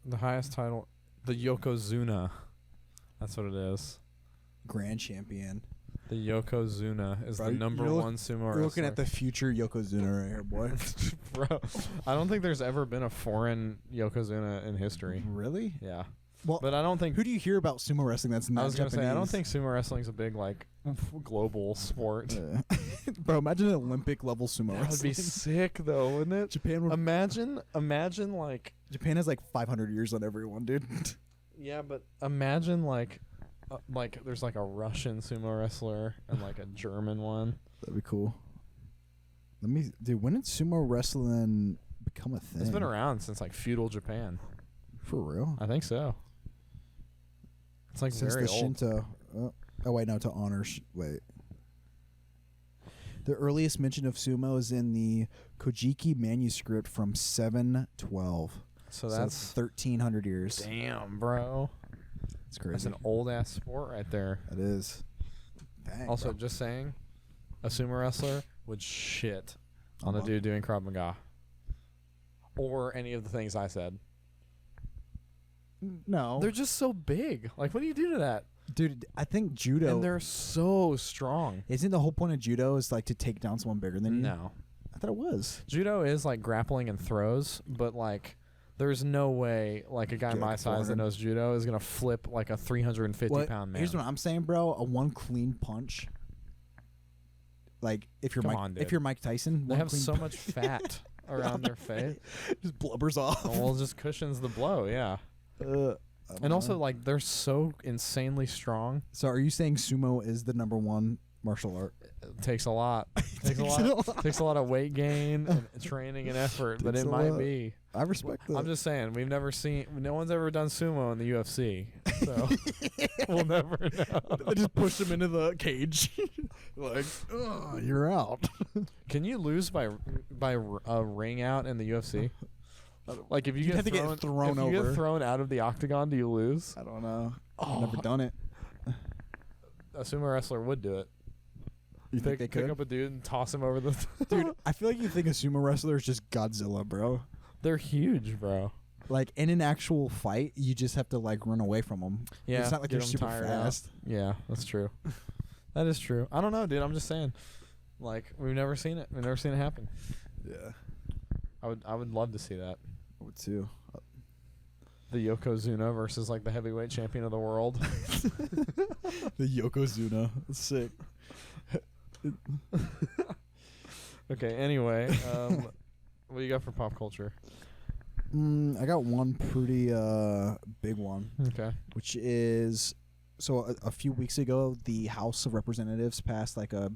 The highest title, the Yokozuna. That's what it is. Grand champion. The Yokozuna is Bro, the number one sumo wrestler. You're looking at the future Yokozuna right here, boy. Bro, I don't think there's ever been a foreign Yokozuna in history. Really? Yeah. Well, but I don't think. Who do you hear about sumo wrestling that's not I was gonna Japanese? say I don't think sumo wrestling's a big like global sport. Bro, imagine an Olympic level sumo That wrestling. would be sick though, wouldn't it? Japan would. Imagine like. Japan has like 500 years on everyone, dude. Yeah, but imagine like there's like a Russian sumo wrestler and like a German one. That'd be cool. Dude, when did sumo wrestling become a thing? It's been around since like feudal Japan. For real? I think so. It's like Since very the old. Shinto. Oh wait, no, to honor. Wait. The earliest mention of sumo is in the Kojiki manuscript from 712. So So that's 1,300 years. damn, bro. It's crazy. That's an old ass sport right there. It is. Dang, Also, bro. just saying, a sumo wrestler would shit on a Uh-huh. dude doing Krav Maga, or any of the things I said. No. They're just so big. Like, what do you do to that? Dude, I think judo. And they're so strong. Isn't the whole point of judo is like to take down someone bigger than you? No, I thought it was. judo is like grappling and throws, but like. There's no way, like, a guy Get my size that forward. knows judo is going to flip, like, a 350-pound man. Here's what I'm saying, bro. A one clean punch. Like, if you're Come on, dude. if you're Mike Tyson, They one have clean so punch much fat around their face. just blubbers off. Well, it just cushions the blow, yeah. I don't And also, know. like, they're so insanely strong. So are you saying sumo is the number one martial art? It takes a lot. Takes a lot of weight gain and training and effort, but Takes it a might lot. be. I respect that. I'm just saying, no one's ever done sumo in the UFC, so we'll never know. They just push him into the cage. Like, you're out. Can you lose by a ring out in the UFC? Like if you You'd get have to get thrown, thrown if you over. get thrown out of the octagon, do you lose? I don't know. Oh. I've never done it. A sumo wrestler would do it. You think they Pick could? up a dude and toss him over the. Dude, I feel like you think a sumo wrestler is just Godzilla, bro. They're huge, bro. Like in an actual fight, you just have to like run away from them. Yeah, it's not like get they're 'em super tired out. fast. Yeah, that's true. That is true. I don't know, dude. I'm just saying. Like we've never seen it. We've never seen it happen. Yeah, I would love to see that. I would too. The Yokozuna versus like the heavyweight champion of the world. The Yokozuna, that's sick. Okay. Anyway, what do you got for pop culture? I got one pretty big one, Okay. which is so a few weeks ago, the House of Representatives passed like a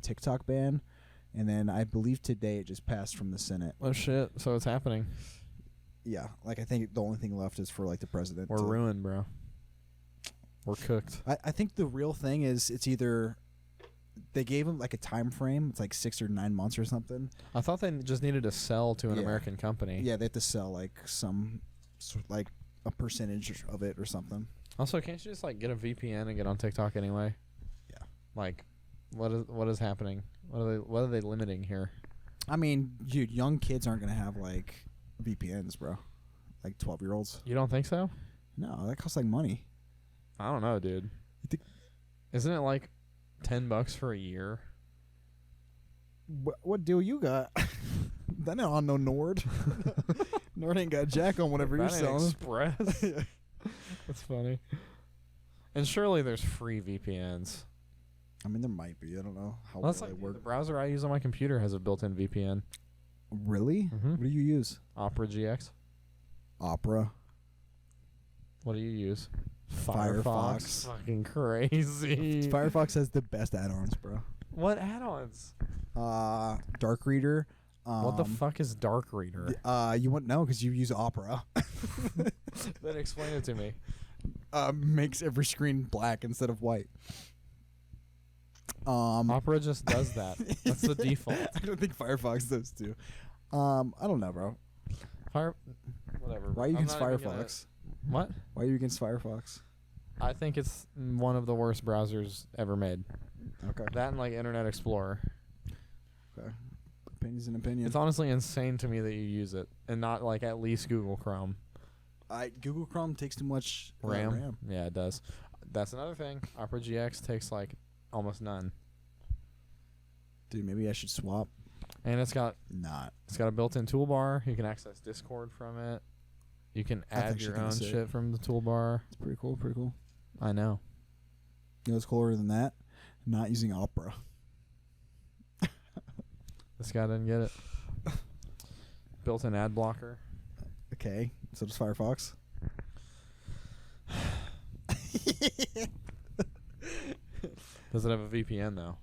TikTok ban, and then I believe today it just passed from the Senate. Oh shit! So it's happening. Yeah, like I think the only thing left is for like the president. We're to ruined, bro. We're cooked. I think the real thing is it's either they gave him like a time frame. It's like 6 or 9 months or something. I thought they just needed to sell to an Yeah. American company. Yeah, they have to sell like like a percentage of it or something. Also, can't you just like get a VPN and get on TikTok anyway? Yeah. Like, what is happening? What are they limiting here? I mean, dude, young kids aren't gonna have like VPNs, bro. Like 12-year-olds. You don't think so? No, that costs like money. I don't know, dude. You think Isn't it like $10 for a year? what deal you got? That ain't on no Nord. Nord ain't got jack on whatever you're That ain't selling. Express. That's funny. And surely there's free VPNs. I mean, there might be. I don't know how Well, that's well like they the work. browser I use on my computer has a built-in VPN. Really? Mhm. What do you use? Opera GX. Opera. What do you use? Firefox. Fucking crazy. Firefox has the best add-ons, bro. What add-ons? Dark Reader, What the fuck is dark reader? You wouldn't know because you use Opera. Then explain it to me. Makes every screen black instead of white. Opera just does that. That's the default. I don't think Firefox does too. I don't know, bro. Whatever. Why are you I'm against not even Firefox? What? Why are you against Firefox? I think it's one of the worst browsers ever made. Okay. That and like Internet Explorer. Okay. Opinion's an opinion. It's honestly insane to me that you use it and not like at least Google Chrome. Google Chrome takes too much RAM. Yeah, it does. That's another thing. Opera GX takes like almost none. Dude, maybe I should swap. And it's got a built-in toolbar. You can access Discord from it. You can add your own shit from the toolbar. It's pretty cool. Pretty cool. I know. You know what's cooler than that? Not using Opera. This guy didn't get it. Built-in ad blocker. Okay. So does Firefox. Does it have a VPN though?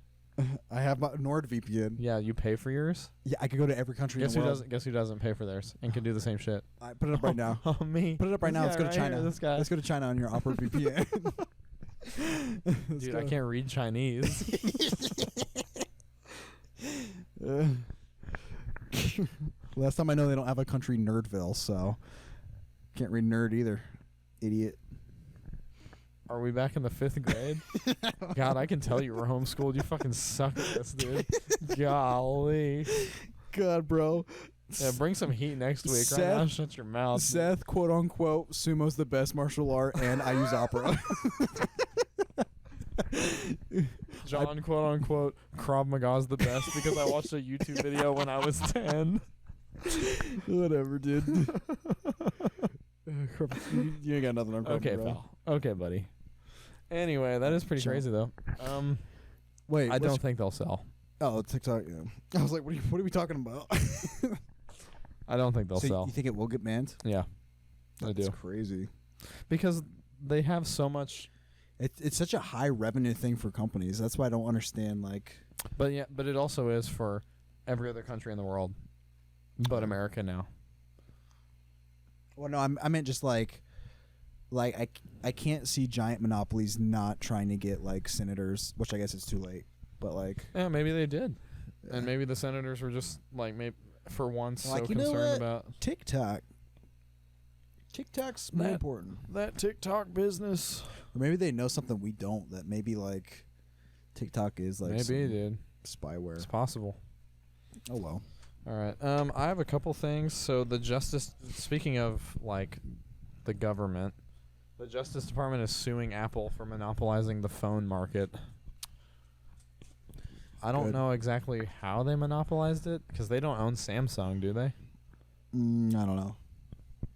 I have my NordVPN. Yeah, you pay for yours? Yeah, I could go to every country in the world. Guess who doesn't pay for theirs and can do the same shit? I put it up right now. Oh, me. Put it up right now. Let's go to China. Here, this guy. Let's go to China on your Opera VPN. Dude, I can't read Chinese. Last time I know they don't have a country Nerdville, so can't read nerd either. Idiot. Are we back in the 5th grade? God, I can tell you were homeschooled. You fucking suck at this, dude. Golly. God, bro. Yeah, bring some heat next week. Seth, right now, shut your mouth. Seth, quote unquote, sumo's the best martial art, and I use Opera. John, quote unquote, Krav Maga's the best because I watched a YouTube video when I was 10. Whatever, dude. You ain't got nothing on Krav Okay, Maga. pal. Okay, buddy. Anyway, that is pretty crazy, though. Wait, I don't think they'll sell. Oh, TikTok. Yeah. I was like, what are we talking about? I don't think they'll So sell. you think it will get banned? Yeah, I do. That's crazy. Because they have so much. It's such a high revenue thing for companies. That's why I don't understand. Like, But yeah, but it also is for every other country in the world, but America now. well, no, I meant just like I can't see giant monopolies not trying to get like senators, which I guess it's too late. But like, Yeah, maybe they did, and maybe the senators were just like maybe for once like, so you know concerned what? about TikTok. TikTok's more That- important. that TikTok business. Or maybe they know something we don't. That maybe like TikTok is like Maybe, some dude. spyware. It's possible. Oh well. All right. I have a couple things. So the Justice. Speaking of like the government, the Justice Department is suing Apple for monopolizing the phone market. I don't Good. know exactly how they monopolized it because they don't own Samsung, do they? I don't know.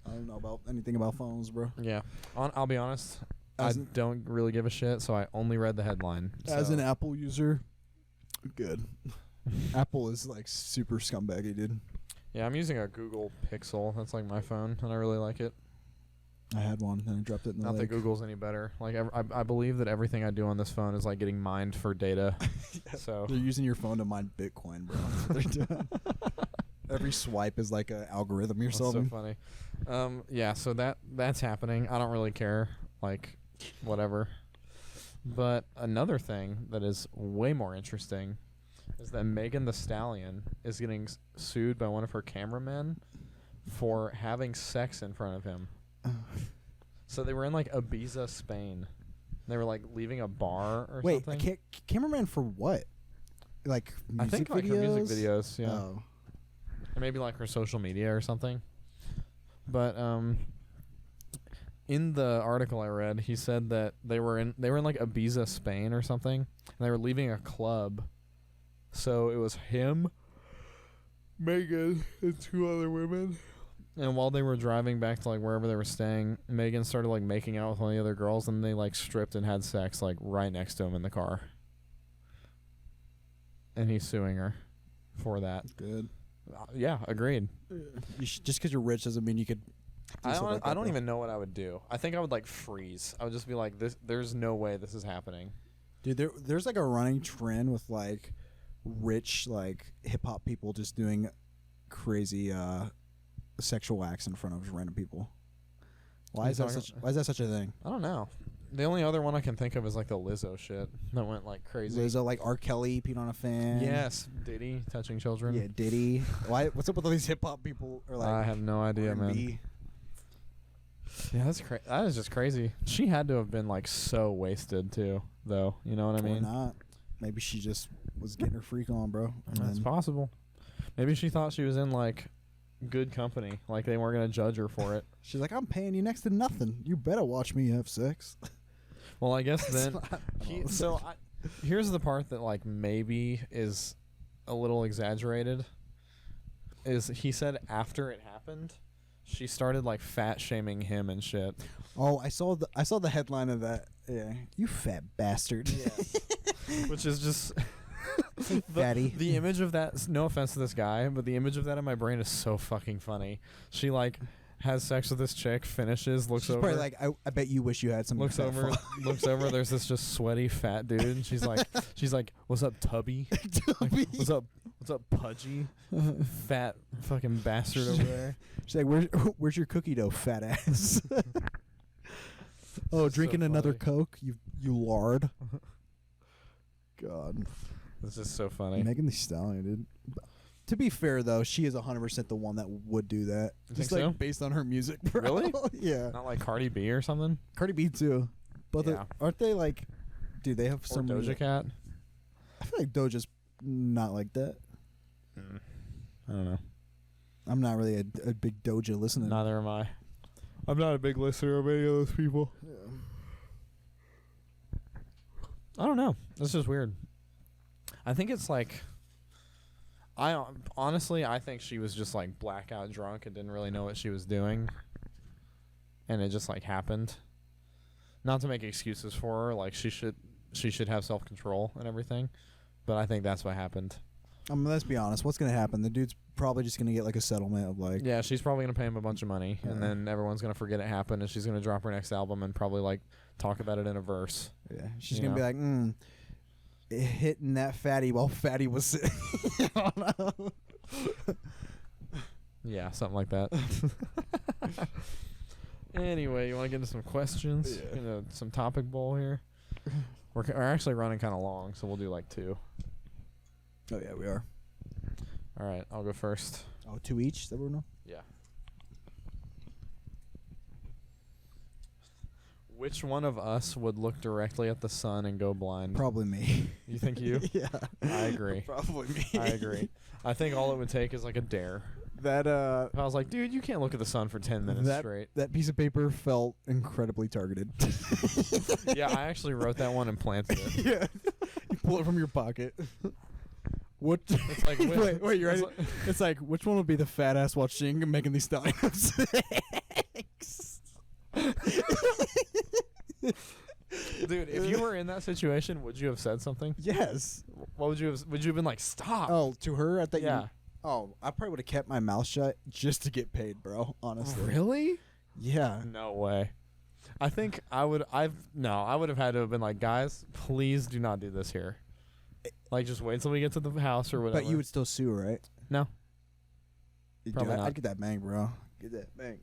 I don't know about anything about phones, bro. Yeah. I'll be honest. As I an- don't really give a shit, so I only read the headline. As so- an Apple user, good. Apple is like super scumbaggy, dude. Yeah, I'm using a Google Pixel. That's like my phone, and I really like it. I had one and I dropped it in the Not that lake. Google's any better. Like I believe that everything I do on this phone is like getting mined for data. So They're using your phone to mine Bitcoin, bro. That's what they're doing. Every swipe is like an algorithm or that's so something. funny. Yeah, so that's happening. I don't really care. Like, whatever. But another thing that is way more interesting is that Megan Thee Stallion is getting sued by one of her cameramen for having sex in front of him. So they were in like Ibiza, Spain. They were like leaving a bar or Wait, something. cameraman for what? Like I music think like videos? her music videos, yeah. Oh. Or maybe like her social media or something. But in the article I read, he said that they were in like Ibiza, Spain or something, and they were leaving a club. So it was him, Megan, and 2 other women. And while they were driving back to like wherever they were staying, Megan started like making out with one of the other girls, and they like stripped and had sex like right next to him in the car. And he's suing her for that. Good. Yeah, agreed. Just because you're rich doesn't mean you could. I don't even know what I would do. I think I would like freeze. I would just be like, "This. There's no way this is happening." Dude, there's like a running trend with like rich like hip hop people just doing crazy sexual acts in front of random people. Why You is that talking- such? Why is that such a thing? I don't know. The only other one I can think of is like the Lizzo shit that went like crazy. Lizzo, like R. Kelly peeing on a fan. Yes, Diddy touching children. Yeah, Diddy. Why? What's up with all these hip hop people? Or like I have no idea, man. R&B? Yeah, that is just crazy. She had to have been like so wasted too, though. You know what I Or mean? not. Maybe she just was getting her freak on, bro. And That's then- possible. Maybe she thought she was in like good company, like they weren't gonna judge her for it. She's like, I'm paying you next to nothing. You better watch me have sex. Well, I guess then. So Here's the part that like maybe is a little exaggerated. Is he said after it happened, she started like fat shaming him and shit. oh, I saw the headline of that. Yeah, you fat bastard. Which is just Fatty. the image of that. No offense to this guy, but the image of that in my brain is so fucking funny. She like has sex with this chick, finishes, looks She's over, probably like, I bet you wish you had some. looks fat over, fuck. looks over. There's this just sweaty fat dude, and she's like, "What's up, Tubby? Tubby. What's up, Pudgy? Fat fucking bastard over there." She's like, where's your cookie dough, fat ass? Oh, It's so drinking another funny. Coke, you lard. God, It's just so funny. Megan Thee Stallion, dude. To be fair though, she is 100% the one that would do that. You Just think like so? based on her music, bro. Really? Yeah. Not like Cardi B or something, Cardi B too. But Yeah. aren't they like? Dude, they have or some. Doja Cat. I feel like Doja's not like that. I don't know. I'm not really a big Doja listener. Neither am I. I'm not a big listener of any of those people. I don't know. It's just weird. I think it's like, honestly, I think she was just like blackout drunk and didn't really know what she was doing, and it just like happened. Not to make excuses for her, like she should have self-control and everything, but I think that's what happened. Let's be honest. What's gonna happen? The dude's probably just gonna get like a settlement of like. Yeah, she's probably gonna pay him a bunch of money, and Yeah. then everyone's gonna forget it happened, and she's gonna drop her next album and probably like talk about it in a verse. Yeah, she's You gonna be know? like, hitting that fatty while fatty was sitting. I don't know. Yeah, something like that. Anyway, you want to get into some questions? Yeah. Into some topic bowl here. We're actually running kind of long, so we'll do like 2. Oh yeah, we are. All right, I'll go first. Oh, 2 each. Is that what we're doing? Yeah. Which one of us would look directly at the sun and go blind? Probably me. You think you? Yeah. I agree. Probably me. I agree. I think all it would take is like a dare. That If I was like, dude, you can't look at the sun for 10 minutes straight. that piece of paper felt incredibly targeted. Yeah, I actually wrote that one and planted it. Yeah. You pull it from your pocket. What? It's like, wait, you it's ready? It's like, which one would be the fat ass watching Megan Thee Stallion have sex? Dude, if you were in that situation, would you have said something? Yes. What would you have? Would you have been like, stop? Oh, to her, I thought yeah. you. Oh, I probably would have kept my mouth shut just to get paid, bro. Honestly. Really? Yeah. No way. I think I would. I would have had to have been like, guys, please do not do this here. Like, just wait till we get to the house or whatever. But you would still sue, right? No. Dude, Probably not. I'd get that bang, bro. Get that bang.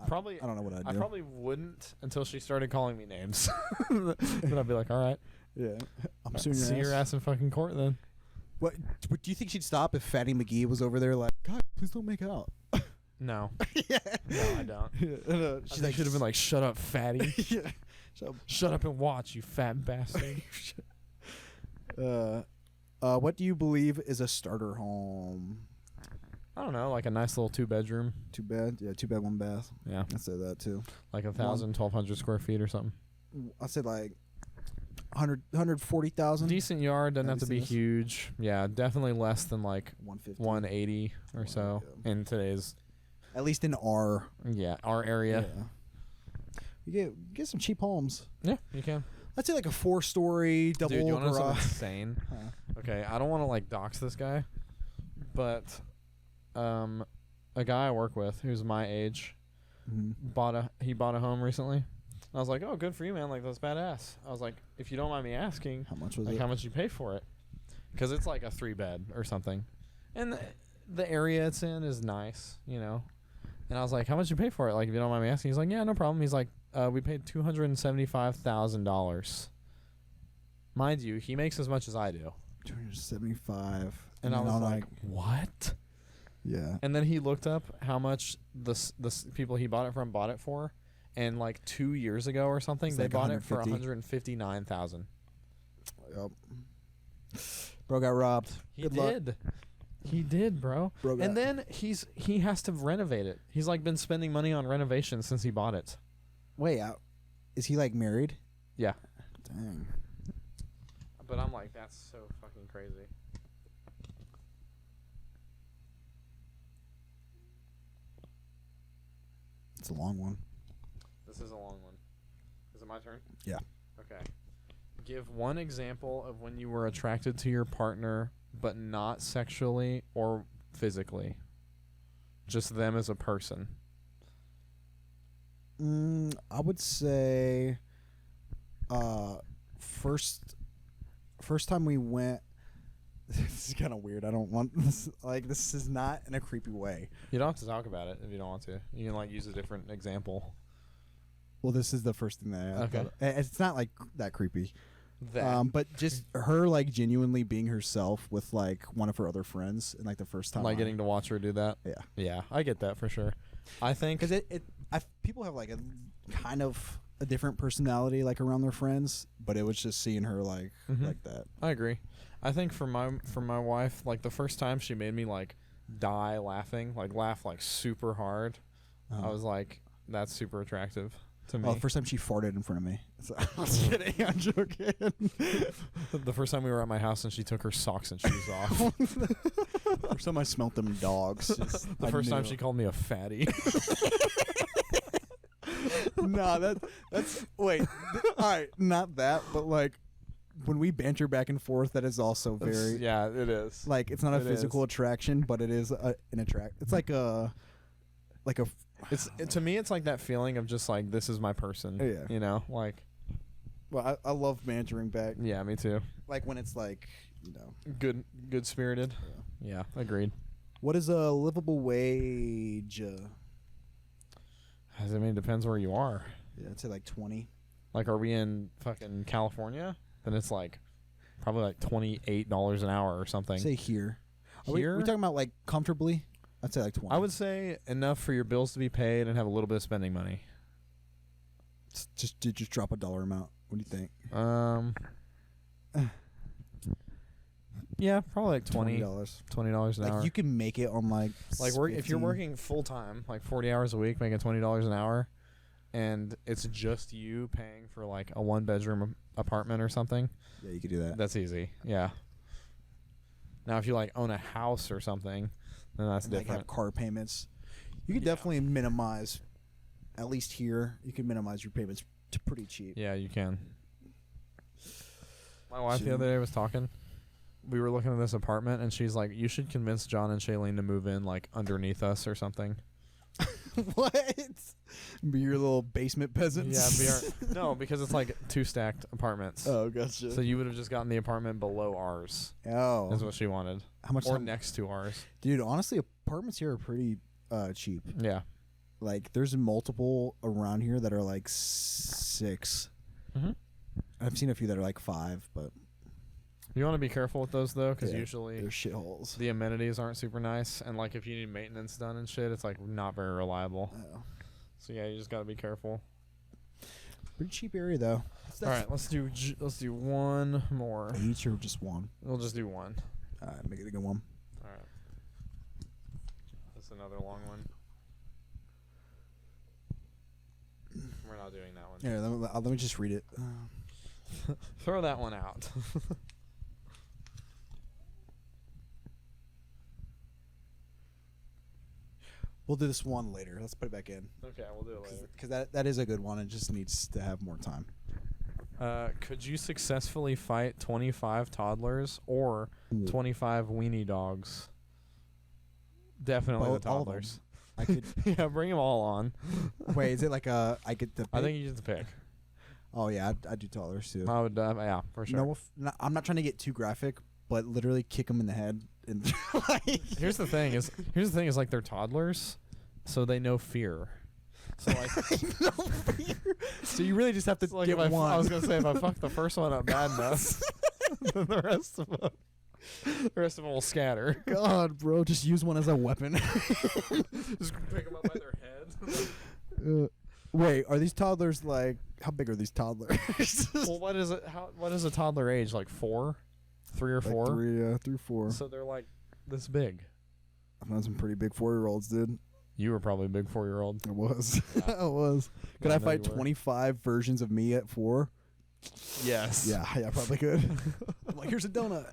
Probably. I don't know what I'd do. I probably wouldn't until she started calling me names. Then I'd be like, all right, Yeah. I'm suing your see ass. your ass in fucking court then. What? But do you think she'd stop if Fatty McGee was over there like, God, please don't make out? No. Yeah. No, I don't. She's like, should have been like, shut up, fatty. yeah. So, Shut up and watch, you fat bastard. what do you believe is a starter home? I don't know, like a nice little 2-bedroom. 2 bed? Yeah, 2 bed, 1 bath. Yeah. I'd say that too. Like 1,200 square feet or something. I'd say like 140,000. Decent yard, doesn't have to be Decent. huge. Yeah, definitely less than like 150. 180 or so Yeah. in today's At least in our our area. You get some cheap homes. Yeah, you can. I'd say like a 4-story double Dude, you want to know something garage. insane? Huh. Okay, I don't want to like dox this guy, but a guy I work with who's my age Mhm. bought a home recently. I was like, oh, good for you, man. Like, that's badass. I was like, if you don't mind me asking, How much was like, it? how much you pay for it? Because it's like a 3-bed or something. And the area it's in is nice, you know. And I was like, how much you pay for it? Like, if you don't mind me asking. He's like, yeah, no problem. He's like, we paid $275,000. Mind you, he makes as much as I do. 275. And I was like, what? Yeah. And then he looked up how much the people he bought it from bought it for, and like 2 years ago or something, It's they like bought it for 150. $159,000. Yep. Bro got robbed. He Good did. luck. He did, bro. Bro got And then he has to renovate it. He's like been spending money on renovations since he bought it. Wait, is he like married? Yeah. Dang. But I'm like, that's so fucking crazy. It's a long one. This is a long one. Is it my turn? Yeah. Okay. Give one example of when you were attracted to your partner, but not sexually or physically. Just them as a person. I would say, first time we went. This is kind of weird. I don't want this. Like, this is not in a creepy way. You don't have to talk about it if you don't want to. You can like use a different example. Well, this is the first thing that I Okay. thought. It's not like that creepy. That But just her like genuinely being herself with like one of her other friends, and like the first time, like getting to watch her do that. Yeah. Yeah, I get that for sure. I think because people have like a kind of a different personality like around their friends, but it was just seeing her like like that. I agree. I think for my wife, like the first time she made me like die laughing, like laugh like super hard. I was like, that's super attractive to me. Oh, the first time she farted in front of me. So, I'm just kidding. I'm joking. The first time we were at my house and she took her socks and shoes off. First time I smelt them dogs. The first time she called me a fatty. No, that's wait. All right, not that, but like when we banter back and forth, that is also very yeah, it is. like it's not a It physical is. attraction, but it is an attract. It's like a To me, it's like that feeling of just like, this is my person. Yeah. You know, like, well, I love bantering back. yeah, me too. Like when it's like, you know, Good spirited. Yeah, agreed. what is a livable wage? I mean, it depends where you are. Yeah, I'd say like 20. Like, are we in fucking California? Then it's like probably like $28 an hour or something. Say here. Are we Here? talking about like comfortably? I'd say like 20. I would say enough for your bills to be paid and have a little bit of spending money. just drop a dollar amount. What do you think? Yeah, probably like $20 $20. an Like hour. you can make it on like If you're 15. working full time, like 40 hours a week, making $20 an hour, and it's just you paying for like a 1-bedroom apartment or something, Yeah, you could do that. that's easy. Yeah. Now, if you like own a house or something, then that's And, like different. have car payments. You could Yeah. definitely minimize. At least here, you can minimize your payments to pretty cheap. Yeah, you can. My wife the So- other day was talking. We were looking at this apartment, and she's like, "You should convince John and Shailene to move in like underneath us or something." What? Be your little basement peasants. Yeah, no, because it's like 2 stacked apartments. Oh, gotcha. So you would have just gotten the apartment below ours. Oh, Is what she wanted, how much? or next to ours. Dude, honestly, apartments here are pretty cheap. Yeah. Like, there's multiple around here that are like 6. Mm-hmm. I've seen a few that are like 5, but You want to be careful with those though, because yeah, usually they're shitholes. the amenities aren't super nice, and like if you need maintenance done and shit, it's like not very reliable. Oh. So yeah, you just got to be careful. Pretty cheap area though. All right, let's do one more. Each or just one? We'll just do one. All right, make it a good one. All right. That's another long one. We're not doing that one. Here, let me just read it. Throw that one out. We'll do this one later. Let's put it back in. Okay, we'll do it later. Because that is a good one. It just needs to have more time. Could you successfully fight 25 toddlers or Ooh. 25 weenie dogs? Definitely Both- the all of them. toddlers. I could. Yeah, bring them all on. Wait, is it like a? I get the. I think you get to pick. Oh yeah, I'd do toddlers too. I would, yeah, for sure. No, I'm not trying to get too graphic, but literally kick them in the head And like, Here's the thing is like they're toddlers, so they know fear. So like, so you really just have to like get if one. I was gonna say if I fuck the first one up bad enough, then the rest of them will scatter. God, bro, just use one as a weapon. Just pick them up by their heads. Wait, are these toddlers like? How big are these toddlers? Well, what is it? What is a toddler age? Like 4, 3 or 4? 3, 4. So they're like this big. I've known some pretty big 4-year-olds, dude. You were probably a big 4-year-old. I was. I was. Could I I know fight you were. 25 versions of me at 4? Yes. Yeah, probably could. I'm like, here's a donut.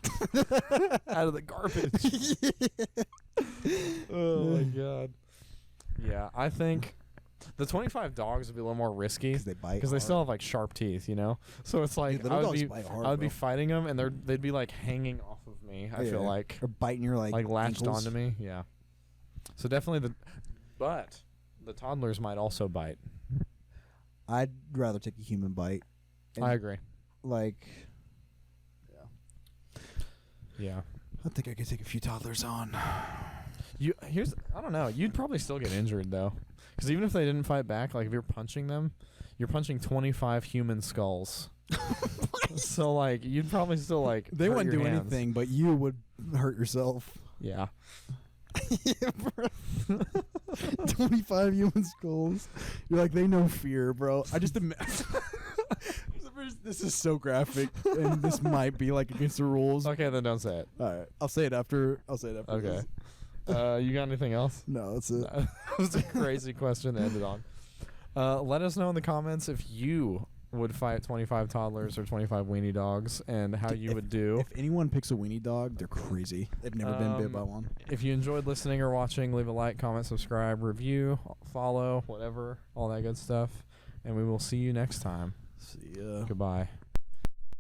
Out of the garbage. Oh my god. Yeah, I think the 25 dogs would be a little more risky Because they bite. because they still have like sharp teeth, you know. So it's like Dude, I little would dogs be bite hard, I would be bro. fighting them and they'd be like hanging off of me. I feel like Or biting your like latched ankles. onto me. Yeah. So definitely but the toddlers might also bite. I'd rather take a human bite. And, I agree. Like, Yeah. I think I could take a few toddlers on. I don't know. You'd probably still get injured though, because even if they didn't fight back, like if you're punching them, you're punching 25 human skulls. So like you'd probably still like They hurt wouldn't your do hands. anything, but you would hurt yourself. Yeah. 25 human skulls. You're like, they know fear, bro. I just This is so graphic, and this might be like against the rules. Okay, then don't say it. All right, I'll say it after. Okay. this. You got anything else? No, that's it. That was a crazy question to end it on. Let us know in the comments if you would fight 25 toddlers or 25 weenie dogs and how you would do. If anyone picks a weenie dog, they're crazy. They've never been bit by one. If you enjoyed listening or watching, leave a like, comment, subscribe, review, follow, whatever, all that good stuff. And we will see you next time. See ya. Goodbye.